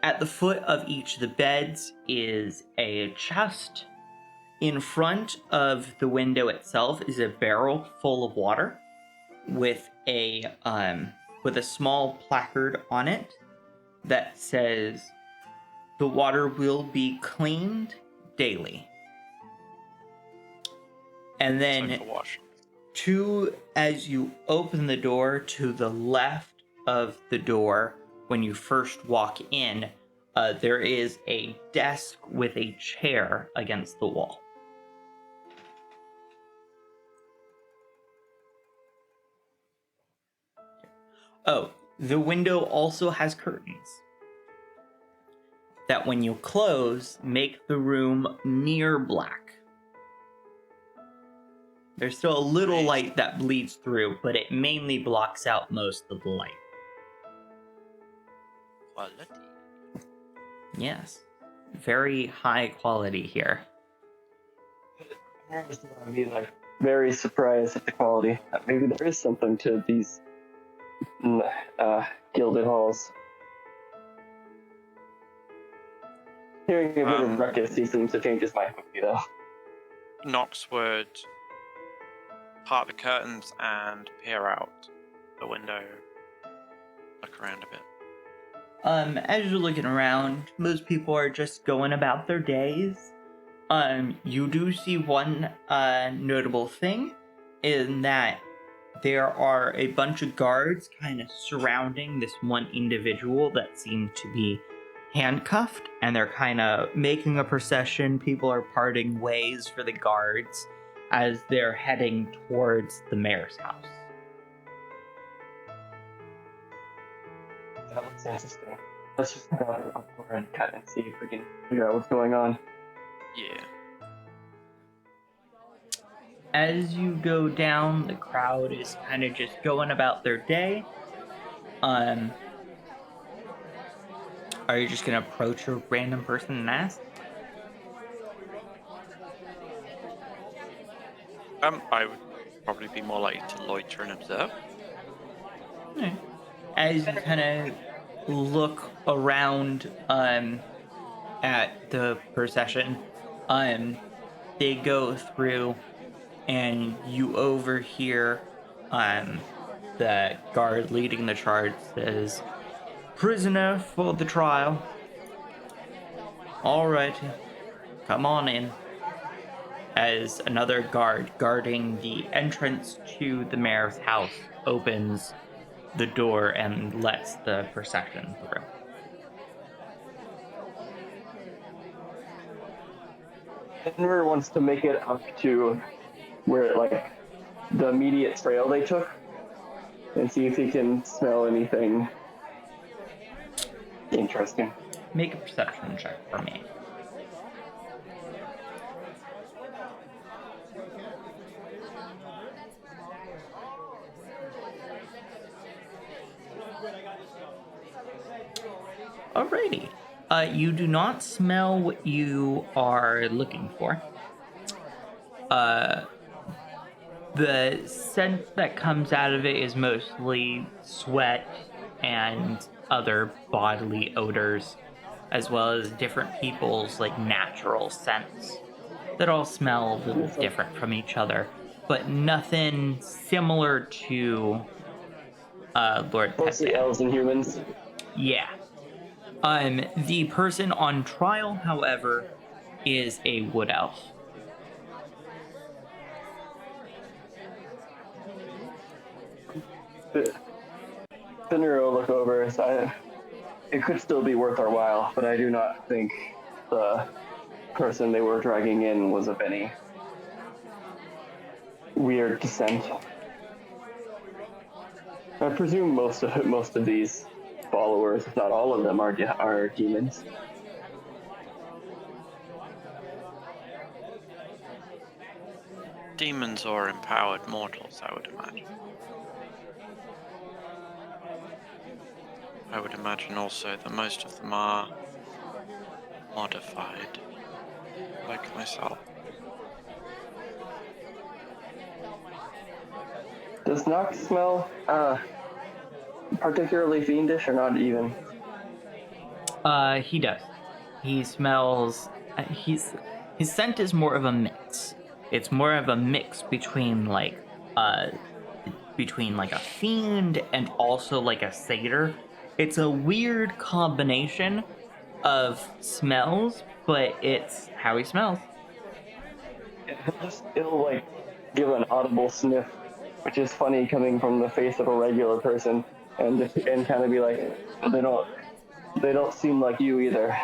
At the foot of each of the beds is a chest. In front of the window itself is a barrel full of water with a small placard on it that says, "The water will be cleaned daily." And then So for wash. as you open the door to the left of the door, when you first walk in, there is a desk with a chair against the wall. Oh, the window also has curtains that when you close, make the room near black. There's still a little light that bleeds through, but it mainly blocks out most of the light. Quality. Yes. Very high quality here. I'd be like very surprised at the quality. Maybe there is something to these gilded halls. Hearing a bit of ruckus, he seems to change his mind quickly, though. Nox would part the curtains and peer out the window, look around a bit. As you're looking around, most people are just going about their days. You do see one notable thing in that there are a bunch of guards kind of surrounding this one individual that seemed to be handcuffed, and they're kind of making a procession. People are parting ways for the guards as they're heading towards the mayor's house. That looks interesting. Let's just go up and cut and see if we can figure out what's going on. Yeah. As you go down, the crowd is kind of just going about their day. Are you just gonna approach a random person and ask? I would probably be more likely to loiter and observe. Okay. As you kind of look around at the procession, they go through, and you overhear the guard leading the charge says, "Prisoner for the trial. Alrighty, come on in." As another guard guarding the entrance to the mayor's house opens the door and lets the procession through. Fenrir wants to make it up to where, like, the immediate trail they took, and see if he can smell anything interesting. Make a perception check for me. Alrighty. You do not smell what you are looking for. The scent that comes out of it is mostly sweat and other bodily odors, as well as different people's like natural scents that all smell a little different from each other, but nothing similar to Lord Mostly Petan. elves and humans. Yeah. The person on trial, however, is a wood elf. Fenrir will look over. So it could still be worth our while, but I do not think the person they were dragging in was of any weird descent. I presume most of these followers, if not all of them, are demons. Demons or empowered mortals, I would imagine. I would imagine also that most of them are modified, like myself. Does Nox smell particularly fiendish or not even? He does. He smells. His scent is more of a mix. It's more of a mix between like a fiend and also like a satyr. It's a weird combination of smells, but it's how he smells. It'll like give an audible sniff, which is funny coming from the face of a regular person, and kind of be like, they don't They don't seem like you either.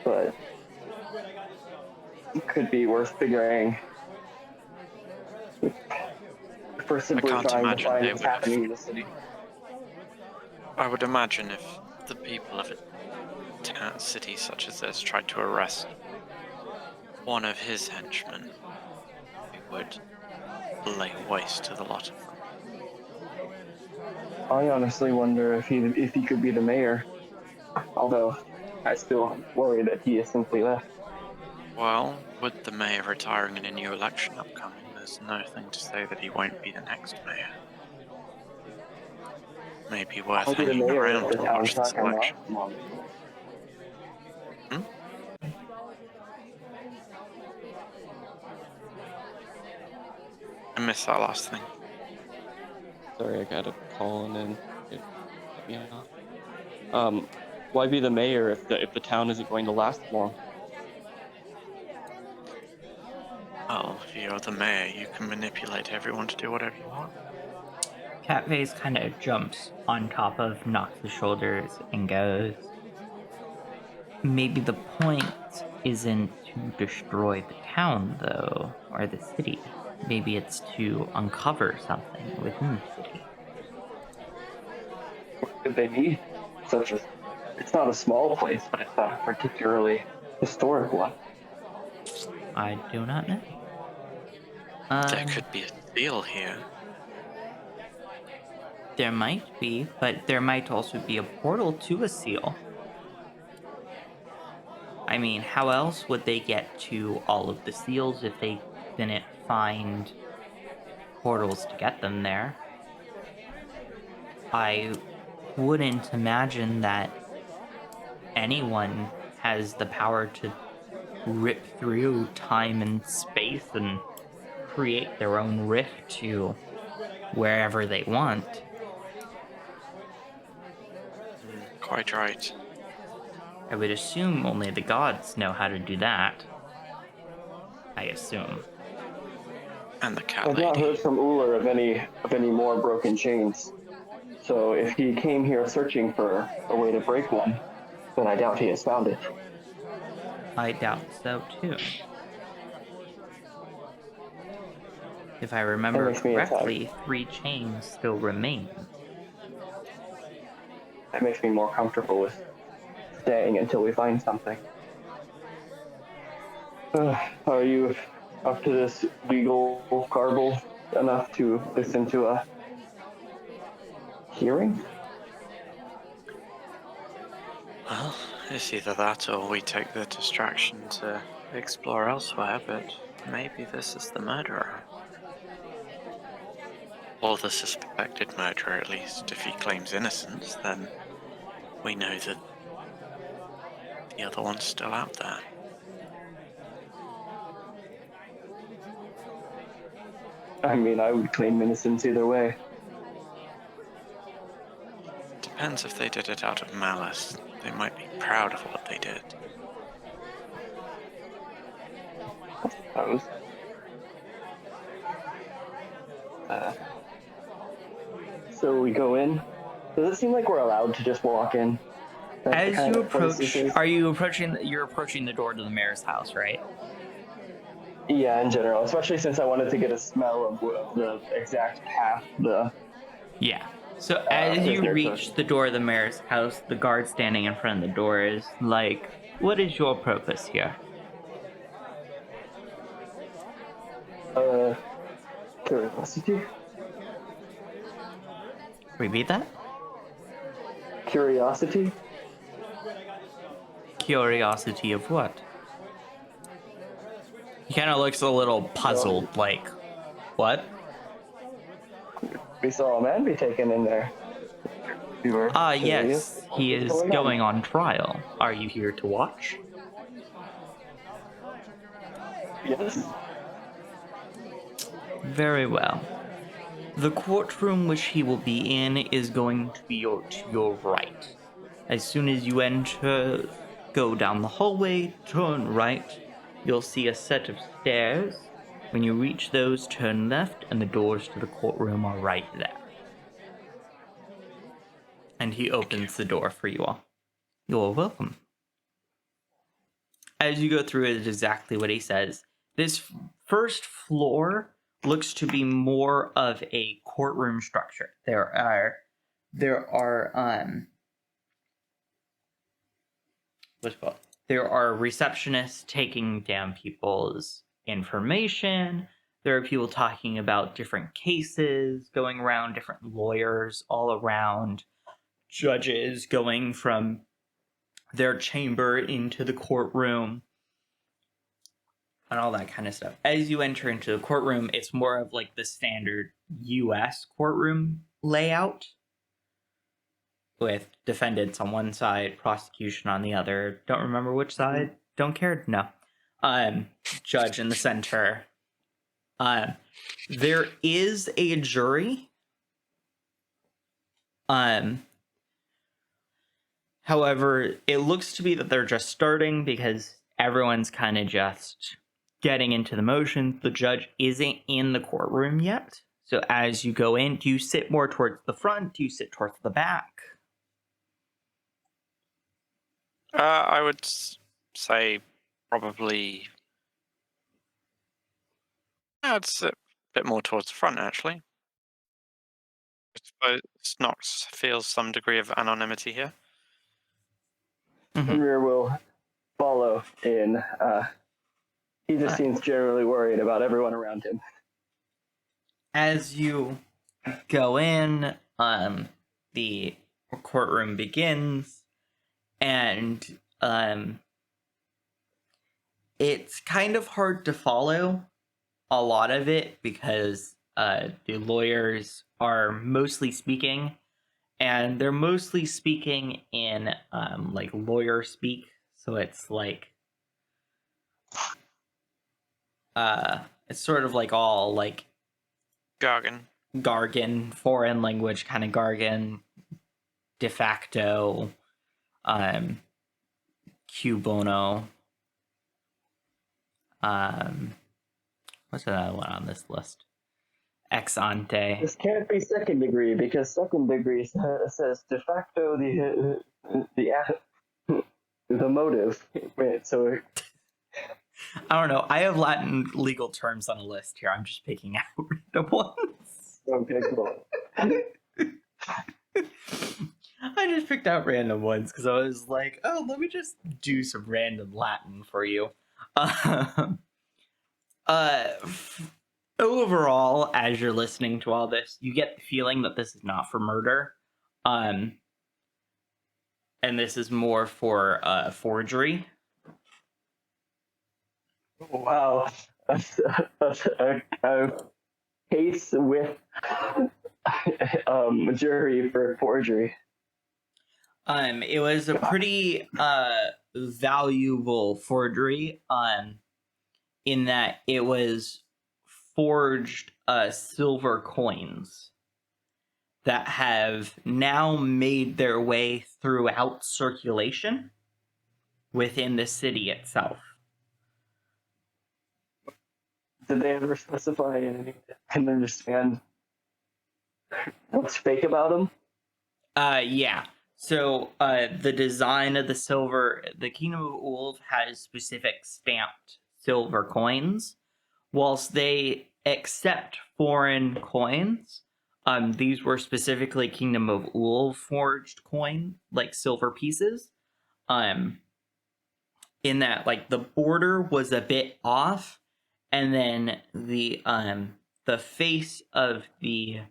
But it could be worth figuring. If we're simply can't trying to imagine find they what's would have. happening in the city. I would imagine if the people of a city such as this tried to arrest one of his henchmen, he would lay waste to the lot of them. I honestly wonder if he could be the mayor. Although, I still worry that he has simply left. Well, with the mayor retiring and a new election upcoming, there's nothing to say that he won't be the next mayor. Maybe worth I'll be the hanging mayor around if the to town watch this clerk and election. Hmm? I missed that last thing. Sorry, I got a call and then it cut me off. Why be the mayor if the town isn't going to last long? Well, if you're the mayor, you can manipulate everyone to do whatever you want. Catface kind of jumps on top of Nox's shoulders and goes, maybe the point isn't to destroy the town, though, or the city. Maybe it's to uncover something within the city. What could they need? It's not a small place, but it's not a particularly historic one. I do not know. There could be a seal here. There might be, but there might also be a portal to a seal. I mean, how else would they get to all of the seals if they didn't find portals to get them there? I wouldn't imagine that anyone has the power to rip through time and space and create their own rift to wherever they want. Quite right. I would assume only the gods know how to do that. I assume. And the cat I've not lady. heard from Uller of any more broken chains. So if he came here searching for a way to break one, then I doubt he has found it. I doubt so too. If I remember makes me correctly, 3 chains still remain. That makes me more comfortable with staying until we find something. Are you up to this legal garble enough to listen to a hearing? Well, it's either that or we take the distraction to explore elsewhere, but maybe this is the murderer. Or the suspected murderer, at least. If he claims innocence, then we know that the other one's still out there. I mean, I would claim innocence either way. Depends if they did it out of malice. They might be proud of what they did. I suppose. So we go in. Does it seem like we're allowed to just walk in? As you approach, you're approaching the door to the mayor's house, right? Yeah, in general, especially since I wanted to get a smell of the exact path Yeah. So as you prisoner reach took. the door of the mayor's house, the guard standing in front of the door is like, what is your purpose here? Curiosity? Repeat that? Curiosity? Curiosity of what? He kind of looks a little puzzled, like, what? We saw a man be taken in there. We were curious. Yes, he is What's going on trial. Are you here to watch? Yes. Very well. The courtroom which he will be in is going to be to your right. As soon as you enter, go down the hallway, turn right. You'll see a set of stairs. When you reach those, turn left, and the doors to the courtroom are right there. And he opens the door for you all. You're welcome. As you go through it, is exactly what he says. This first floor looks to be more of a courtroom structure. There are what's it called? There are receptionists taking down people's information. There are people talking about different cases going around, different lawyers all around, judges going from their chamber into the courtroom, and all that kind of stuff. As you enter into the courtroom, it's more of like the standard US courtroom layout, with defendants on one side, prosecution on the other. Don't remember which side. Don't care. No. Judge in the center. There is a jury. However, it looks to be that they're just starting because everyone's kind of just getting into the motion. The judge isn't in the courtroom yet. So as you go in, do you sit more towards the front? Do you sit towards the back? I would say probably. I'd sit a bit more towards the front, actually. I suppose Nox feels some degree of anonymity here. Fenrir will follow in. He just seems generally worried about everyone around him. As you go in, the courtroom begins, and it's kind of hard to follow a lot of it because the lawyers are mostly speaking, and they're mostly speaking in like lawyer speak. So it's like it's sort of like all like Gargan, foreign language kind of Gargan, de facto, Cubono. What's another one on this list? Ex ante. This can't be second degree because second degree says de facto the motive. Right, so I don't know. I have Latin legal terms on a list here. I'm just picking out random ones. okay, cool. I just picked out random ones because I was like, oh, let me just do some random Latin for you. Overall, as you're listening to all this, you get the feeling that this is not for murder. And this is more for forgery. Wow. A case with jury for forgery. It was a pretty valuable forgery in that it was forged silver coins that have now made their way throughout circulation within the city itself. Did they ever specify anything and understand what's fake about them? Yeah. So the design of the silver, the Kingdom of Ulv has specific stamped silver coins. Whilst they accept foreign coins, these were specifically Kingdom of Ulv forged coin, like silver pieces. In that, like, the border was a bit off, and then the face of the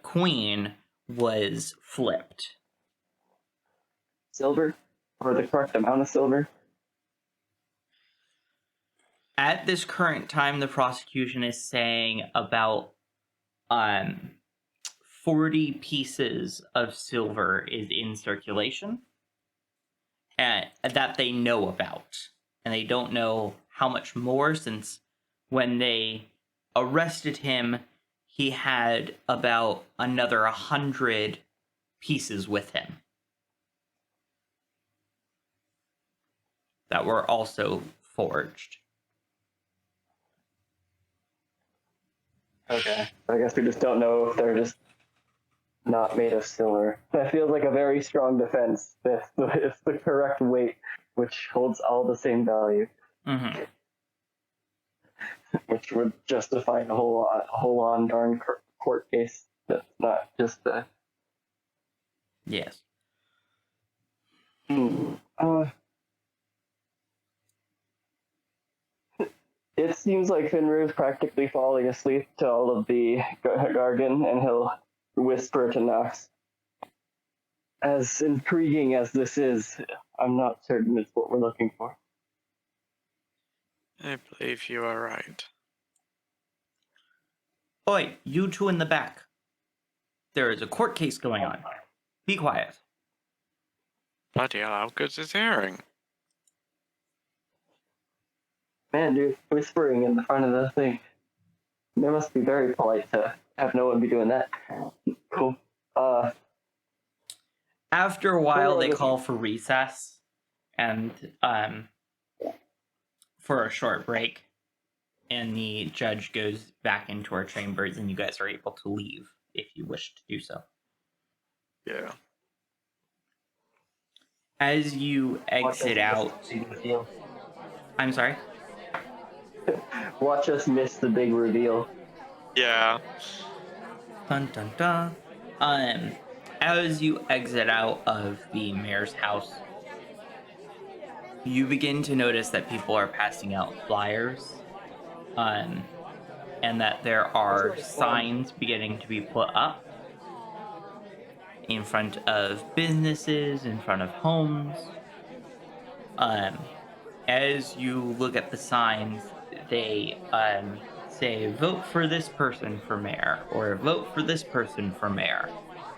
queen was flipped. Silver? Or the correct amount of silver? At this current time, the prosecution is saying about 40 pieces of silver is in circulation that they know about. And they don't know how much more, since when they arrested him, he had about another 100 pieces with him that were also forged. Okay. I guess we just don't know if they're just not made of silver. That feels like a very strong defense. It's the correct weight, which holds all the same value, Mm-hmm. which would justify a whole on darn court case. That's not just a. Yes. It seems like Fenrir is practically falling asleep to all of the jargon, and he'll whisper to Nox. As intriguing as this is, I'm not certain it's what we're looking for. I believe you are right. Oi, you two in the back. There is a court case going on. Be quiet. Bloody hell, how good's his hearing? Man, dude, whispering in the front of the thing. They must be very polite to have no one be doing that. Cool. After a while, they call for recess and for a short break, and the judge goes back into our chambers, and you guys are able to leave if you wish to do so. Yeah. As you exit out, I'm sorry. Watch us miss the big reveal. Yeah. Dun dun dun. As you exit out of the mayor's house, you begin to notice that people are passing out flyers, and that there are signs beginning to be put up in front of businesses, in front of homes. As you look at the signs, they say, vote for this person for mayor, or vote for this person for mayor.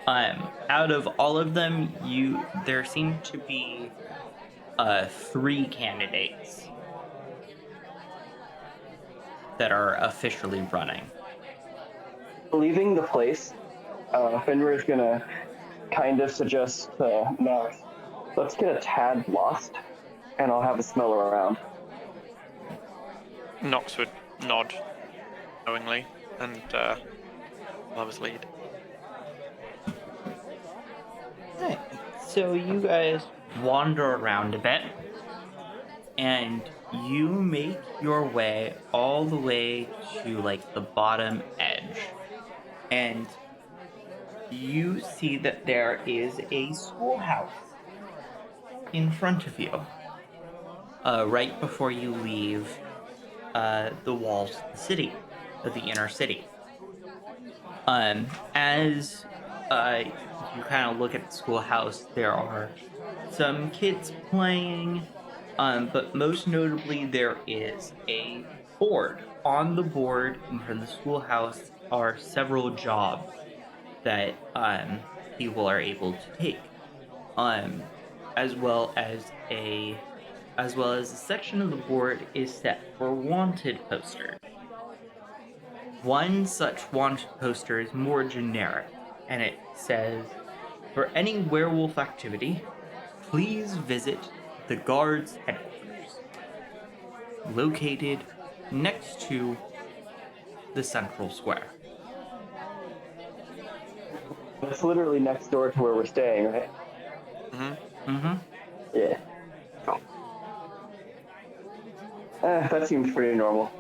Out of all of them, there seem to be 3 candidates that are officially running. Leaving the place, Fenrir is gonna kind of suggest to Nox, let's get a tad lost, and I'll have a smell around. Nox would nod knowingly and follow his lead. Right. So you guys wander around a bit, and you make your way all the way to like the bottom edge, and you see that there is a schoolhouse in front of you, right before you leave the walls of the city, of the inner city. As you kind of look at the schoolhouse, there are some kids playing, but most notably there is a board. On the board in front of the schoolhouse are several jobs that people are able to take, as well as a section of the board is set for wanted posters. One such wanted poster is more generic, and it says, for any werewolf activity, please visit the guard's headquarters, located next to the central square. It's literally next door to where we're staying, right? Mm-hmm. Yeah. Cool. That seems pretty normal.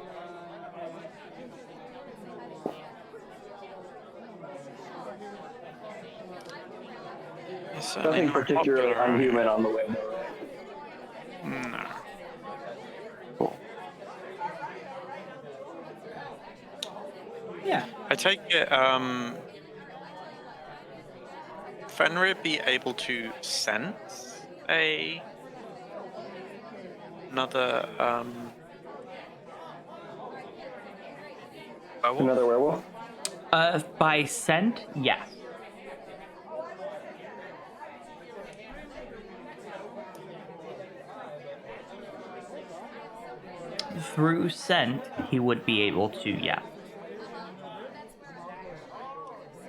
Nothing particularly unhuman on the way. No. Cool. Yeah. I take it, Fenrir be able to sense another, werewolf? Another werewolf? By scent, yes. Through scent, he would be able to, yeah.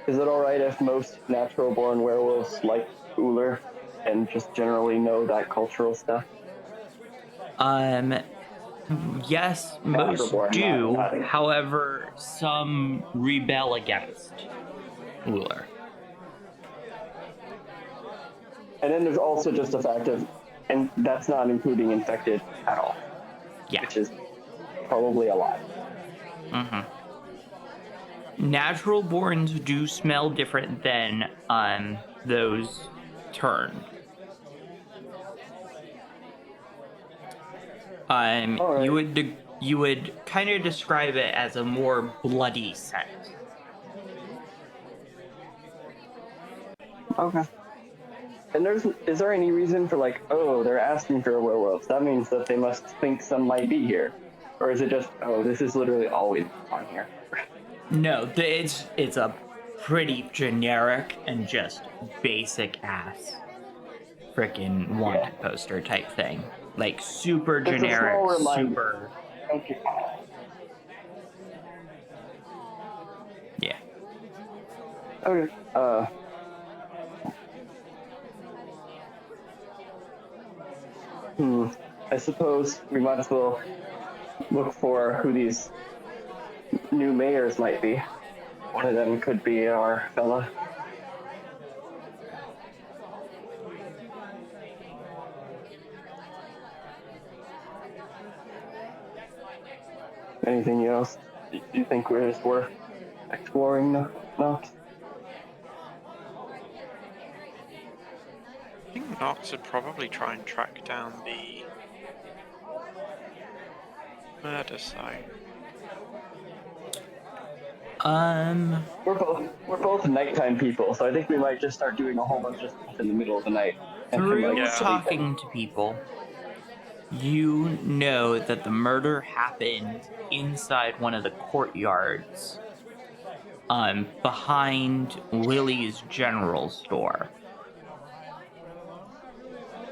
Is it alright if most natural-born werewolves like Uller and just generally know that cultural stuff? Yes, most Natural-born, do. not- However, some rebel against Uller. And then there's also just the fact of, and that's not including infected at all, Yeah. which is probably a lot. Natural borns do smell different than those turned. All right. You would kind of describe it as a more bloody scent. Okay. And is there any reason for like, oh, they're asking for werewolves? That means that they must think some might be here, or is it just, oh, this is literally always on here? No, it's a pretty generic and just basic ass frickin' wanted poster type thing. Like super It's a generic, small reminder. super. Okay. Yeah. Okay. I suppose we might as well look for who these new mayors might be. One of them could be our fella. Anything else you think is worth exploring, Nox? I think Nox would probably try and track down the murder site. We're both nighttime people, so I think we might just start doing a whole bunch of stuff in the middle of the night. Through Yeah. talking to people, you know that the murder happened inside one of the courtyards, behind Lily's general store.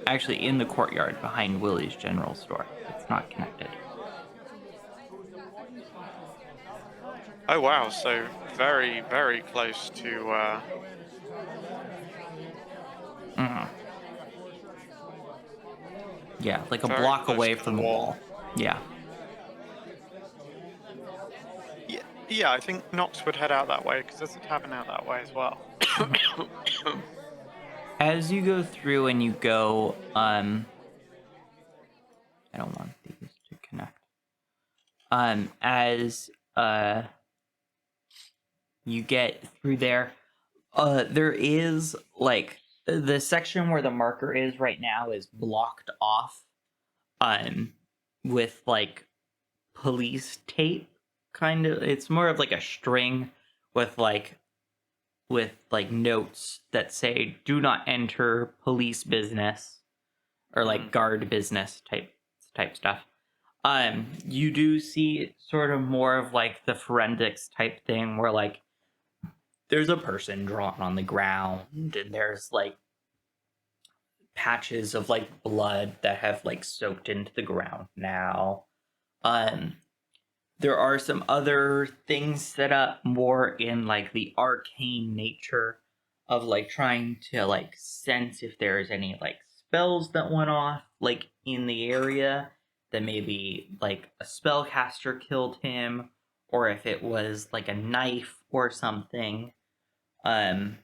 Actually, in the courtyard behind Willie's general store. It's not connected. Oh wow, so very, very close to Yeah, like a Very block close away to from the the wall. wall. Yeah. Yeah, I think Nox would head out that way because there's a tavern out that way as well. As you go through and you go, I don't want these to connect. As you get through there, there is like the section where the marker is right now is blocked off, with like police tape, kind of. It's more of like a string with like notes that say "Do not enter police business" or like guard business type stuff. You do see sort of more of like the forensics type thing where like there's a person drawn on the ground and there's like patches of like blood that have like soaked into the ground now. There are some other things set up more in like the arcane nature of like trying to like sense if there's any like spells that went off like in the area, that maybe like a spellcaster killed him, or if it was like a knife or something. Yeah.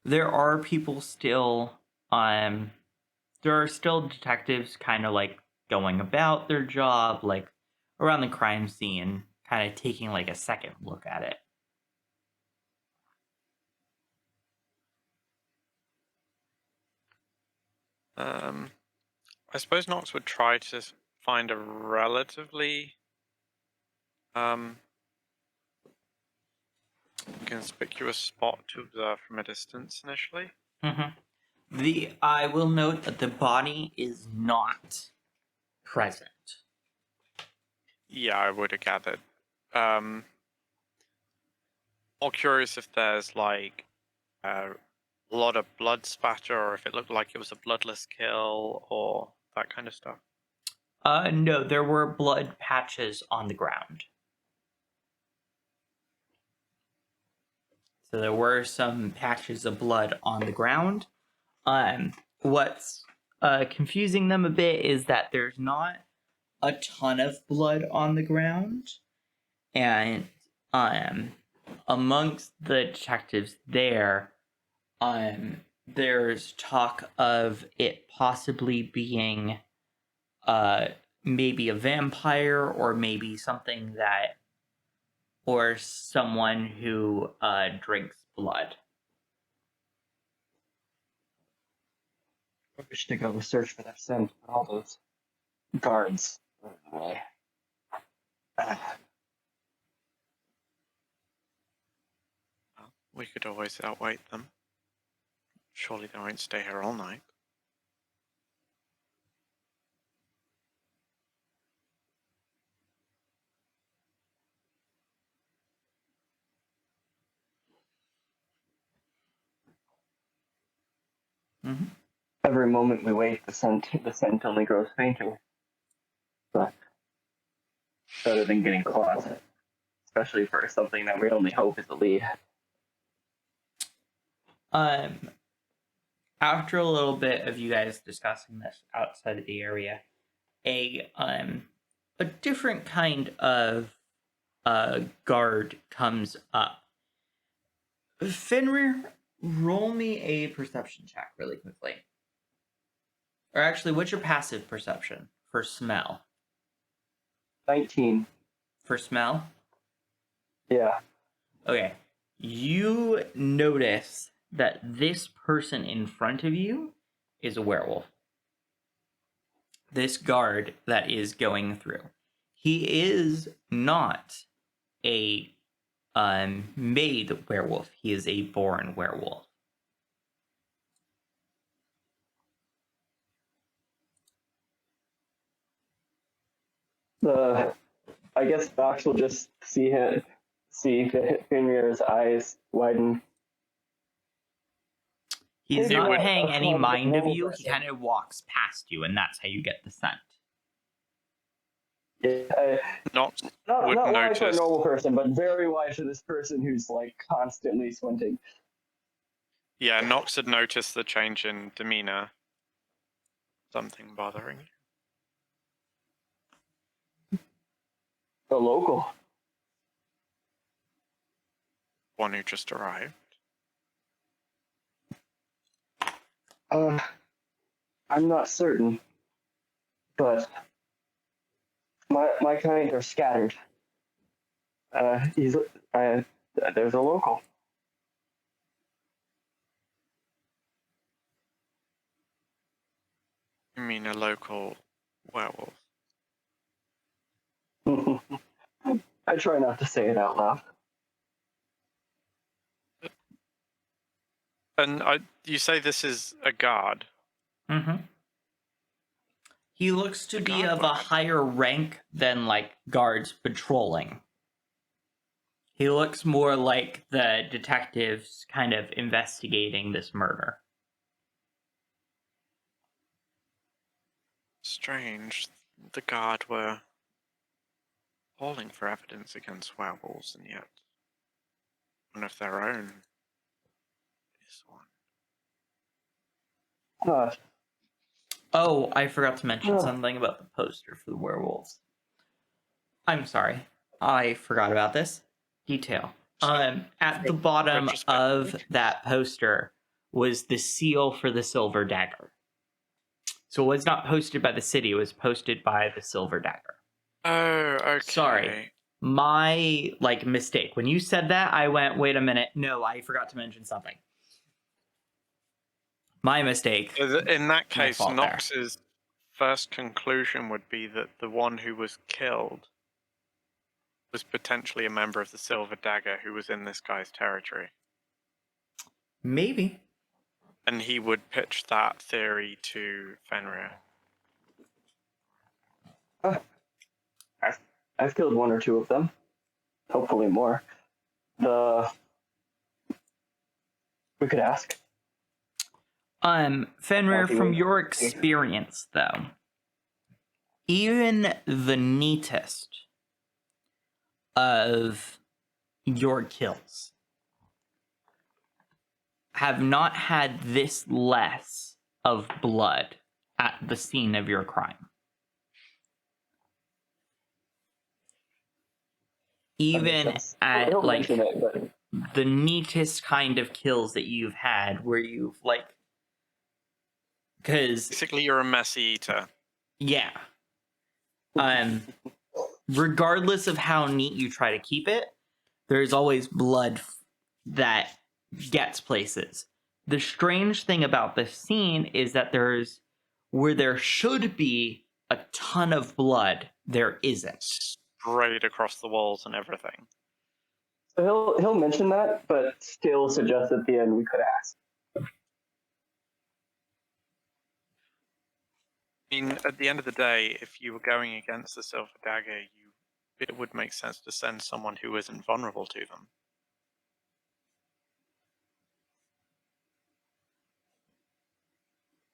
There are people still there are still detectives kind of like going about their job, like around the crime scene, kind of taking like a second look at it. I suppose Nox would try to find a relatively conspicuous spot to observe from a distance initially. I will note that the body is not present. Yeah, I would have gathered. More curious if there's like a lot of blood spatter, or if it looked like it was a bloodless kill, or that kind of stuff. No, there were blood patches on the ground. So there were some patches of blood on the ground. What's confusing them a bit is that there's not a ton of blood on the ground, and amongst the detectives there, there's talk of it possibly being maybe a vampire or maybe something that, or someone who drinks blood. We should go search for that scent. All those guards. Well, we could always outwait them. Surely they won't stay here all night. Mm-hmm. Every moment we wait, the scent only grows fainter. But better than getting caught, especially for something that we only hope is a lead. After a little bit of you guys discussing this outside of the area, a different kind of guard comes up. Fenrir, roll me a perception check really quickly. Or actually, what's your passive perception for smell? 19. For smell? Yeah. Okay. You notice that this person in front of you is a werewolf. This guard that is going through. He is not a made werewolf. He is a born werewolf. I guess Nox will just see Fenrir's eyes widen. He's Maybe not not paying a any common mind of normal you. He person. kind of walks past you, and that's how you get the scent. Yeah, Nox not would wise for a notice. normal person, but very wise for this person who's like constantly squinting. Yeah, Nox had noticed the change in demeanor. Something bothering you. A local. One who just arrived. I'm not certain, but my kind are scattered. There's a local. You mean a local werewolf? I try not to say it out loud. And you say this is a guard? Mm-hmm. He looks to The be guard of a guard. higher rank than, like, guards patrolling. He looks more like the detectives kind of investigating this murder. Strange. The guard were calling for evidence against werewolves, and yet one of their own is one. Oh, I forgot to mention Oh. something about the poster for the werewolves. I'm sorry. I forgot about this detail. At the bottom of that poster was the seal for the Silver Dagger. So it was not posted by the city, it was posted by the Silver Dagger. Oh, okay. Sorry. My, mistake. When you said that, I went, wait a minute. No, I forgot to mention something. My mistake. In that My case, fault there. Nox's first conclusion would be that the one who was killed was potentially a member of the Silver Dagger who was in this guy's territory. Maybe. And he would pitch that theory to Fenrir. I've killed one or two of them. Hopefully more. We could ask. Fenrir, from your experience, though, even the neatest of your kills have not had this less of blood at the scene of your crime. Even I at, don't mention it, but the neatest kind of kills that you've had, where you've like, because Basically, you're a mess eater. yeah, regardless of how neat you try to keep it, there's always blood that gets places. The strange thing about this scene is that there's where there should be a ton of blood, there isn't. Sprayed across the walls and everything. So he'll mention that, but still suggest at the end we could ask. I mean, at the end of the day, if you were going against the Silver Dagger, it would make sense to send someone who isn't vulnerable to them.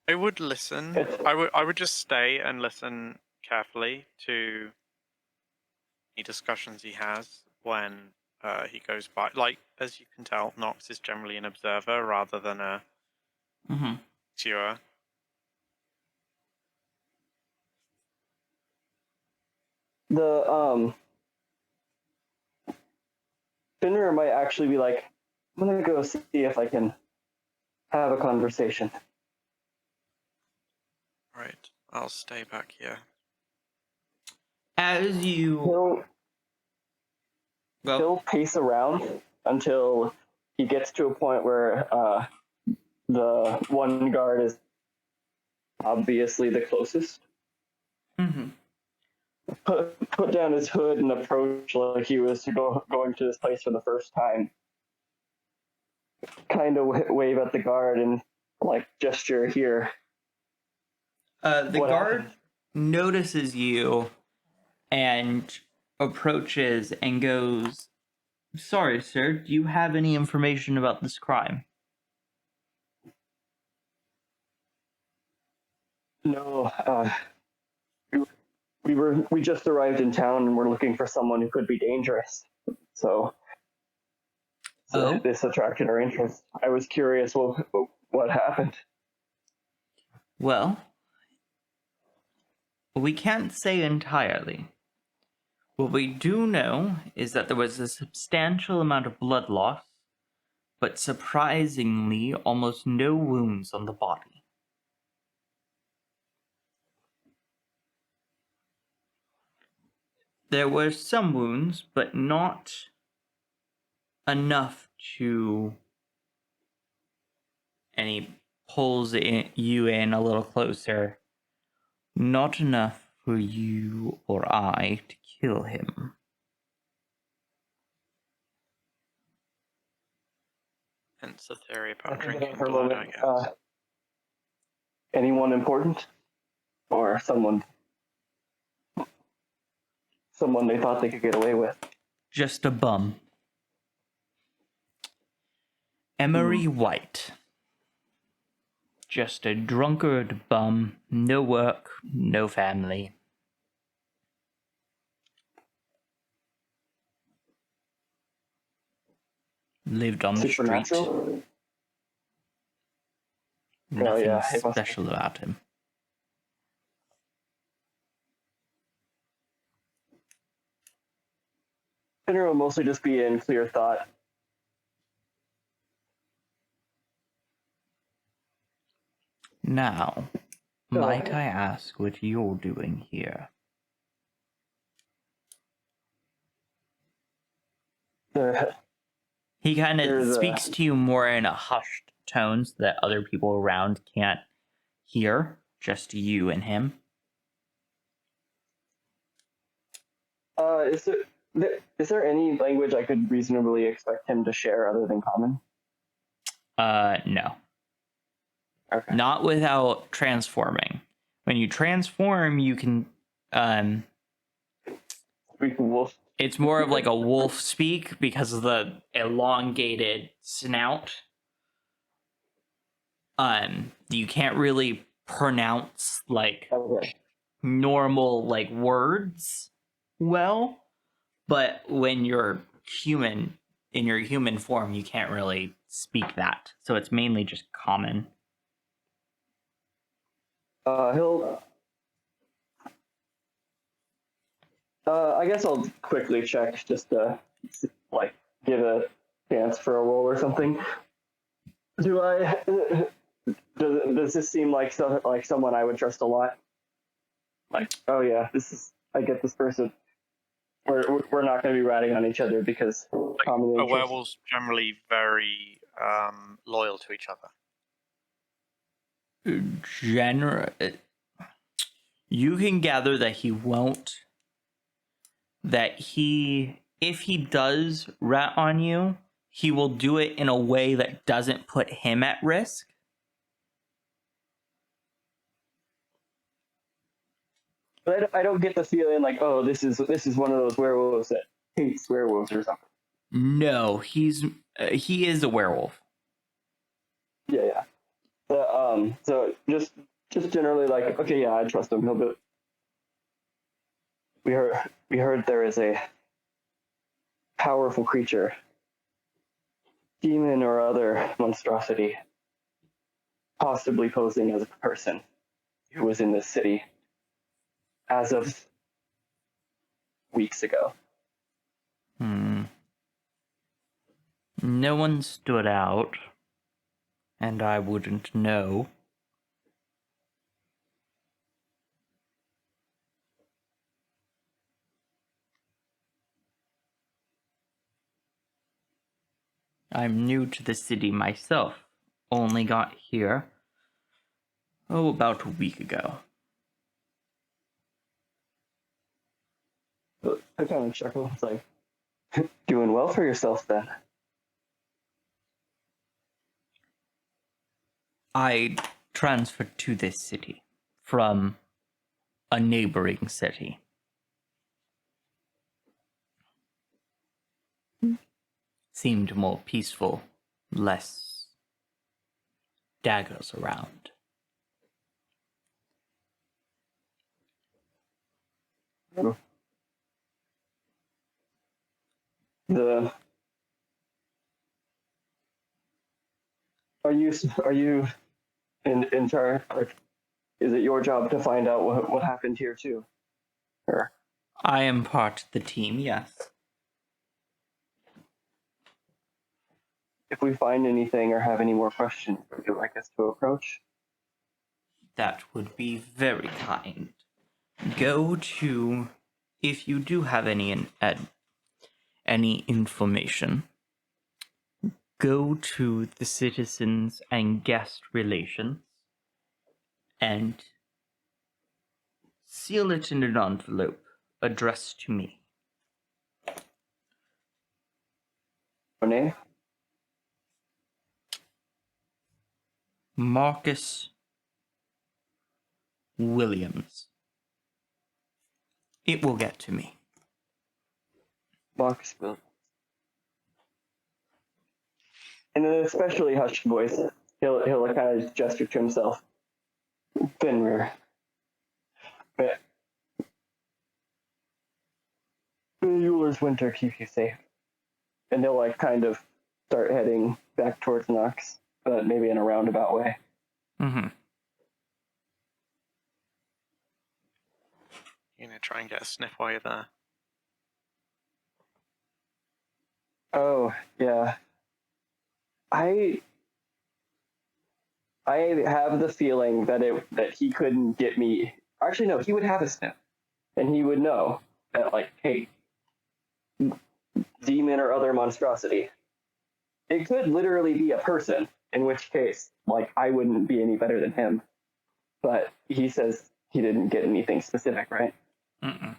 I would listen. I would just stay and listen carefully to any discussions he has when he goes by. Like, as you can tell, Nox is generally an observer rather than a viewer. The Fenrir might actually be like, I'm gonna go see if I can have a conversation. Right, I'll stay back here. As you He'll pace around until he gets to a point where the one guard is obviously the closest. Put down his hood and approach like he was going to this place for the first time. Kind of wave at the guard and like gesture here. The What guard happened? notices you and approaches and goes, "Sorry, sir, do you have any information about this crime?" No, we just arrived in town and we're looking for someone who could be dangerous. So this attracted our interest. I was curious what happened. Well, we can't say entirely. What we do know is that there was a substantial amount of blood loss, but surprisingly, almost no wounds on the body. There were some wounds, but not enough to... And he pulls you in a little closer. Not enough for you or I to kill him. Hence the theory about I think drinking for a blood, I moment, guess. anyone important? Or someone they thought they could get away with? Just a bum. Emery White. Just a drunkard bum, no work, no family. Lived on the street. Supernatural? Nothing yeah, it must be. special about him. Fenrir will mostly just be in clear thought. Now, might I ask what you're doing here? He kind of speaks to you more in a hushed tone so that other people around can't hear, just you and him. Is there any language I could reasonably expect him to share other than common? No. Okay. Not without transforming. When you transform, you can, Wolf. it's more of like a wolf speak because of the elongated snout. You can't really pronounce like normal like words well, but when you're human, in your human form, you can't really speak that. So it's mainly just common. He'll. I guess I'll quickly check just to like give a chance for a roll or something. Does this seem like someone I would trust a lot? Like, oh yeah, I get this person. We're not going to be ratting on each other because common A interest. werewolf's generally very loyal to each other. You can gather that he won't. If he does rat on you, he will do it in a way that doesn't put him at risk. But I don't get the feeling like, oh, this is one of those werewolves that hates werewolves or something. No, he is a werewolf. Yeah. So just generally like, okay, yeah, I trust him. He'll do it. We heard there is a powerful creature, demon or other monstrosity, possibly posing as a person who was in this city as of weeks ago. No one stood out, and I wouldn't know. I'm new to the city myself. Only got here, about a week ago. I kind of chuckle. It's like, doing well for yourself then. I transferred to this city from a neighboring city. Seemed more peaceful, less daggers around. Are you in charge? Like, is it your job to find out what happened here too? Or I am part of the team, yes. if we find anything or have any more questions, would you like us to approach? That would be very kind. If you do have any information, go to the citizens and guest relations and seal it in an envelope addressed to me. Your name? Marcus Williams. It will get to me. Marcus Williams. In an especially hushed voice, he'll kind of gesture to himself. Fenrir. May Euler's winter keep you safe. And he'll like kind of start heading back towards Nox, but maybe in a roundabout way. Mm-hmm. You know, try and get a sniff while you're there. Oh, yeah. I have the feeling that he couldn't get me. Actually, no, he would have a sniff, and he would know that, like, hey, demon or other monstrosity. It could literally be a person, in which case, like, I wouldn't be any better than him. But he says he didn't get anything specific, right? Mm-mm.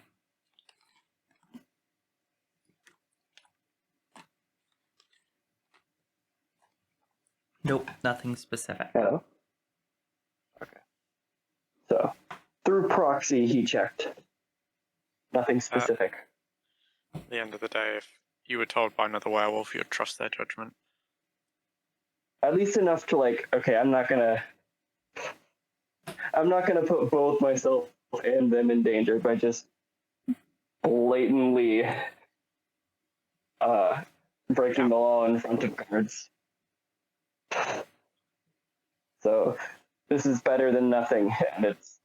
Nope, nothing specific. No. Okay. So, through proxy, he checked. Nothing specific. At the end of the day, if you were told by another werewolf, you'd trust their judgment. At least enough to like, okay, I'm not gonna put both myself and them in danger by just blatantly breaking the law in front of guards. So this is better than nothing, and it's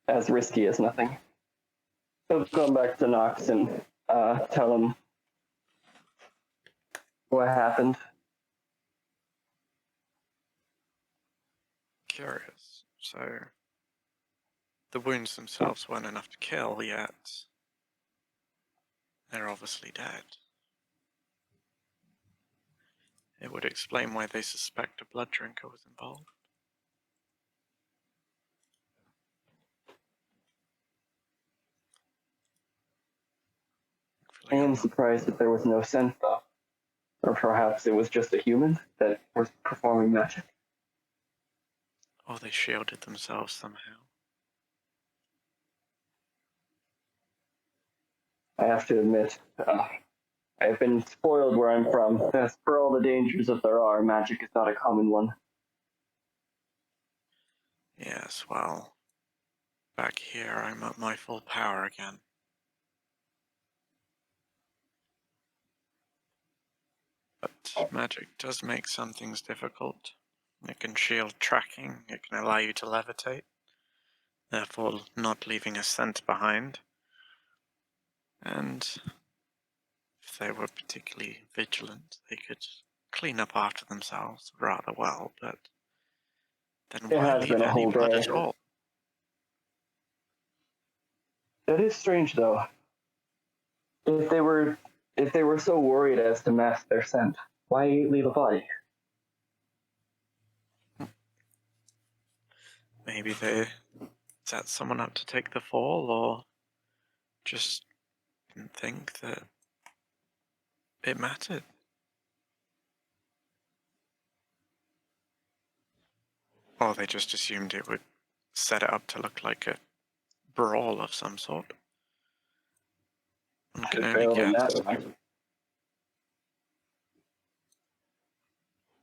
as risky as nothing. So come back to Nox and tell him what happened? Curious. So, the wounds themselves weren't enough to kill, yet they're obviously dead. It would explain why they suspect a blood drinker was involved. I am surprised that there was no scent, though. Or perhaps it was just a human that was performing magic. Or they shielded themselves somehow. I have to admit, I've been spoiled where I'm from. As for all the dangers that there are, magic is not a common one. Yes, well, back here I'm at my full power again. But magic does make some things difficult. It can shield tracking, it can allow you to levitate, therefore not leaving a scent behind. And if they were particularly vigilant, they could clean up after themselves rather well, but then It why has leave been a any whole blood day. at all? That is strange, though. If they were so worried as to mask their scent, why leave a body? Maybe they set someone up to take the fall, or just didn't think that it mattered. Or they just assumed it would set it up to look like a brawl of some sort. One can only Failed in guess. that way.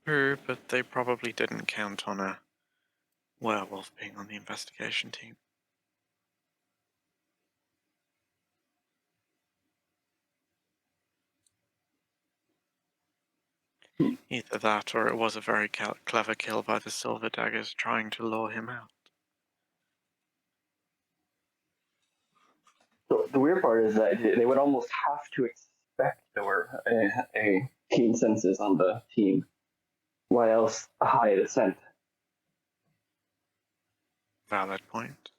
True, but they probably didn't count on a werewolf being on the investigation team. Either that, or it was a very clever kill by the Silver Daggers trying to lure him out. So the weird part is that they would almost have to expect there were a keen senses on the team. Why else hide a scent? Valid point.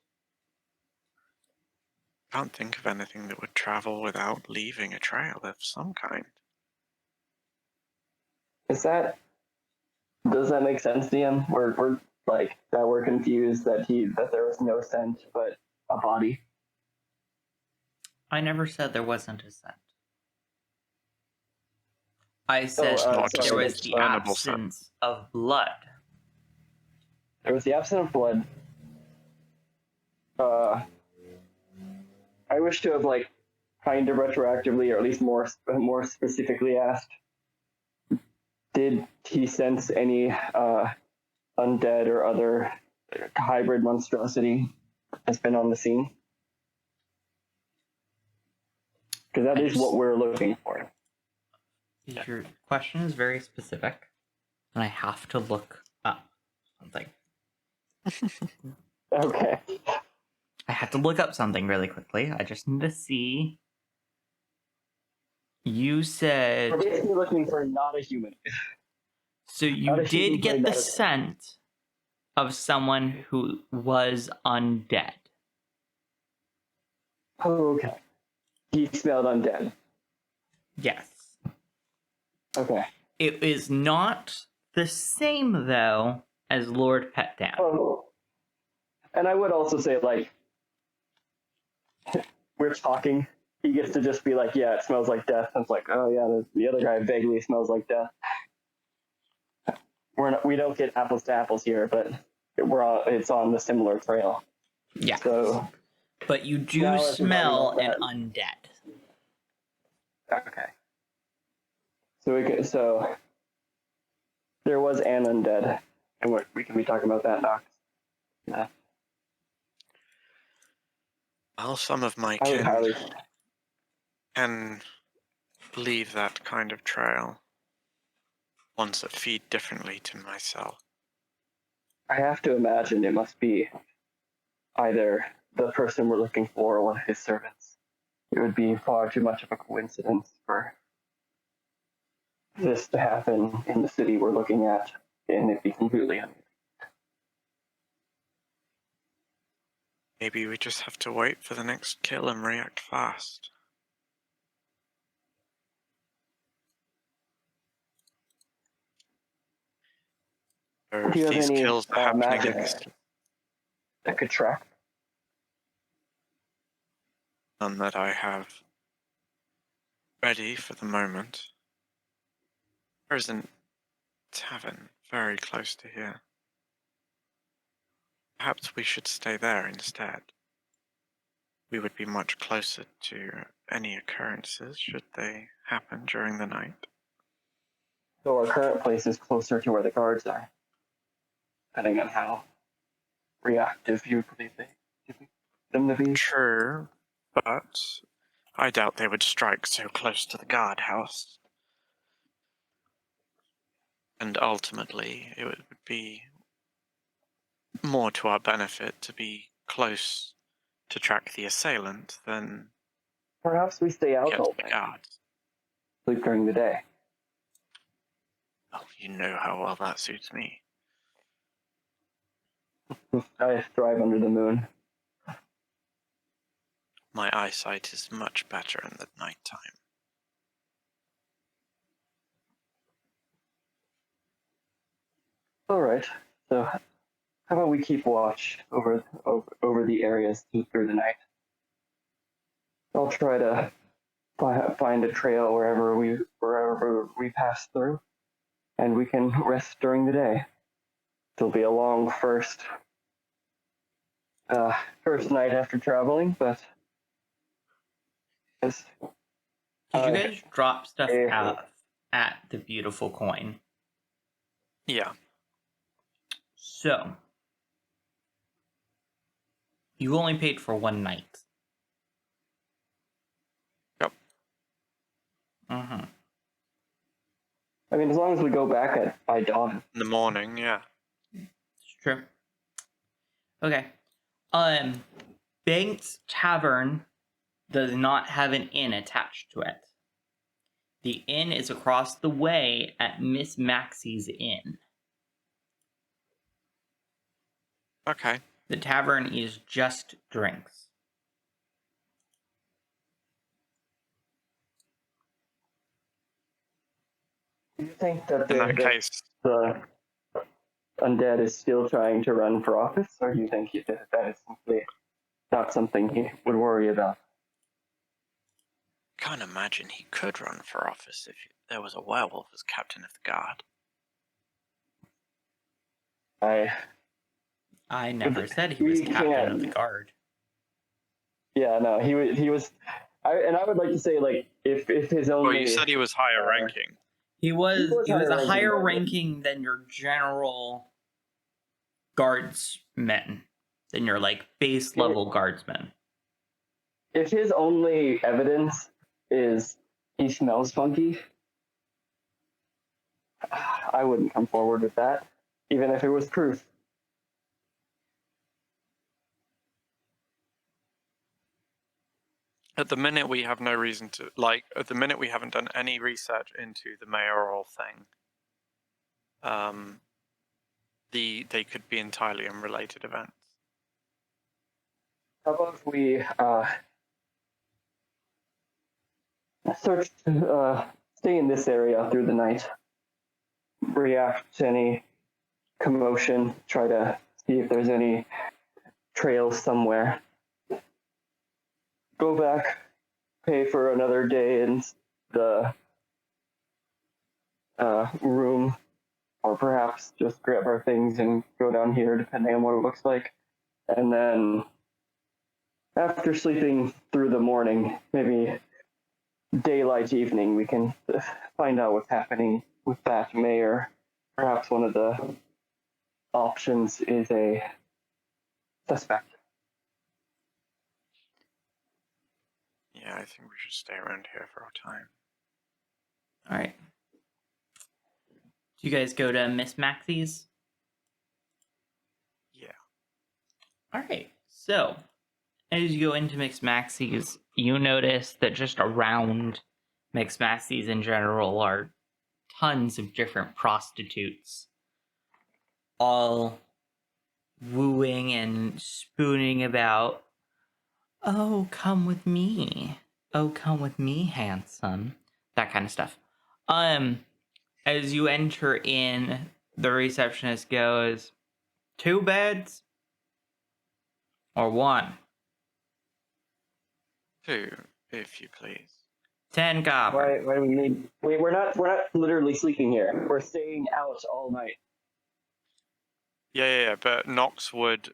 Can't think of anything that would travel without leaving a trail of some kind. Does that make sense, DM? We're like that we're confused that there was no scent but a body. I never said there wasn't a scent. I said not just there an was the discernible scent. absence of blood. There was the absence of blood. I wish to have like kind of retroactively, or at least more specifically asked, did he sense any undead or other hybrid monstrosity that's been on the scene? Because that is what we're looking for. Your question is very specific, and I have to look up something. Okay. I have to look up something really quickly. I just need to see. You We're said basically looking for not a human. so. You not a human did get brain, the not a- scent of someone who was undead. Oh, okay. He smelled undead. Yes. Okay. It is not the same though as Lord Petdown. Oh. And I would also say, like, we're talking. He gets to just be like, yeah, it smells like death. And it's like, oh yeah, the other guy vaguely smells like death. We don't get apples to apples here, but it's on the similar trail. Yeah. So, But you do Now it's smell about an that. undead. okay. So there was an undead, and we can be talking about that, Nox. Yeah. Well, some of my I would kin highly. can leave that kind of trail. Ones that feed differently to myself. I have to imagine it must be either the person we're looking for or one of his servants. It would be far too much of a coincidence for this to happen in the city we're looking at, and it'd be completely unreal. Maybe we just have to wait for the next kill and react fast. Or Do you if have these any kills are happening in magic this, that could track? none that I have ready for the moment. There isn't a tavern very close to here. Perhaps we should stay there instead. We would be much closer to any occurrences should they happen during the night. So our current place is closer to where the guards are, depending on how reactive you believe them to be. True, but I doubt they would strike so close to the guardhouse. And ultimately, it would be more to our benefit to be close to track the assailant than Perhaps we stay out get all to the night, guards. sleep during the day. Oh, you know how well that suits me. I thrive under the moon. My eyesight is much better in the night time. All right. So, how about we keep watch over the areas through the night? I'll try to find a trail wherever we pass through, and we can rest during the day. It'll be a long first night after traveling, but Did you guys drop stuff out at the beautiful coin? Yeah. So, you only paid for one night. Yep. Mm-hmm. I mean, as long as we go back by dawn. In the morning, yeah. It's true. Okay. Bank's Tavern does not have an inn attached to it. The inn is across the way at Miss Maxie's Inn. Okay. The tavern is just drinks. Do you think that In that case, the undead is still trying to run for office, or do you think that is simply not something he would worry about? can't imagine he could run for office if there was a werewolf as captain of the guard. I never said he was captain of the guard. Yeah, no, he was. I would like to say, like, if his only. Well, you said he was higher ranking. He was a higher ranking ranking than your general guardsmen, than your like base level guardsmen. If his only evidence is he smells funky, I wouldn't come forward with that, even if it was proof. At the minute, we have no reason to, at the minute, we haven't done any research into the mayoral thing. They could be entirely unrelated events. How about if we search, stay in this area through the night, react to any commotion, try to see if there's any trails somewhere. Go back, pay for another day in the room, or perhaps just grab our things and go down here, depending on what it looks like. And then, after sleeping through the morning, maybe daylight evening, we can find out what's happening with that mayor. Perhaps one of the options is a suspect. Yeah, I think we should stay around here for our time. All right. Do you guys go to Miss Maxie's? Yeah. All right. So, as you go into Miss Maxie's, you notice that just around Miss Maxie's in general are tons of different prostitutes, all wooing and spooning about. Oh, come with me. Oh, come with me, handsome. That kind of stuff. As you enter in, the receptionist goes, 2 beds or 1? 2, if you please. 10 copper. Why do we need? We're not literally sleeping here. We're staying out all night. Yeah, but Nox would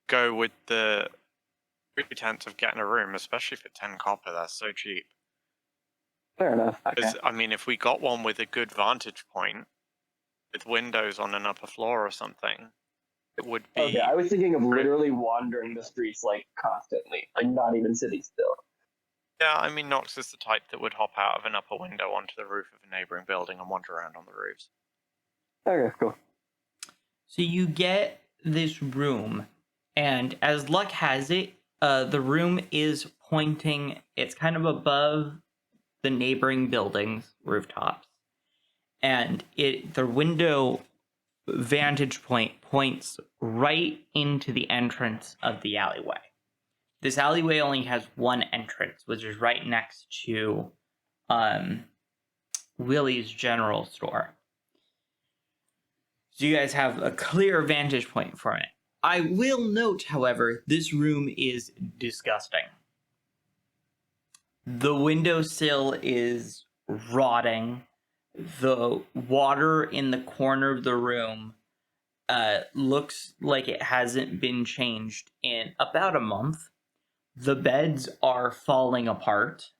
go with the pretense of getting a room, especially for 10 copper. That's so cheap. Fair enough. Okay. Because, I mean, if we got one with a good vantage point, with windows on an upper floor or something, it would be... Okay, I was thinking of literally wandering the streets, like, constantly. Like, not even sitting still. Yeah, I mean, Nox is the type that would hop out of an upper window onto the roof of a neighboring building and wander around on the roofs. Okay, cool. So you get this room, and as luck has it, the room is pointing, it's kind of above the neighboring buildings' rooftops. And the window vantage point points right into the entrance of the alleyway. This alleyway only has one entrance, which is right next to Willie's General Store. So you guys have a clear vantage point from it. I will note, however, this room is disgusting. The windowsill is rotting. The water in the corner of the room looks like it hasn't been changed in about a month. The beds are falling apart.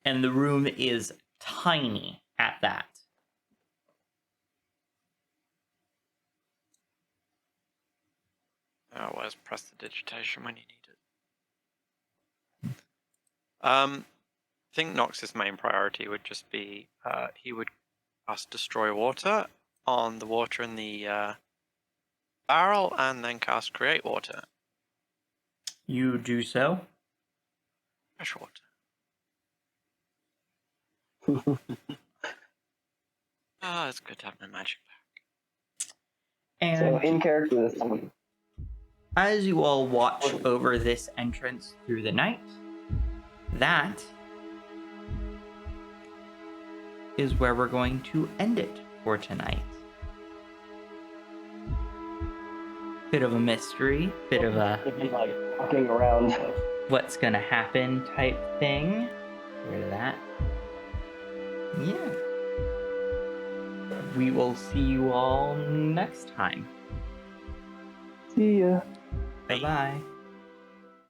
And the room is tiny at that. Oh, where's prestidigitation when you need it? I think Nox's main priority would just be he would cast Destroy Water on the water in the barrel and then cast Create Water. You do so. Fresh water. Ah, it's good to have my magic back. And So, in character this time. as you all watch over this entrance through the night, that is where we're going to end it for tonight. Bit of a mystery, bit of a Like, walking around. what's gonna happen type thing. Get rid of that. Yeah. We will see you all next time. See ya. Bye bye.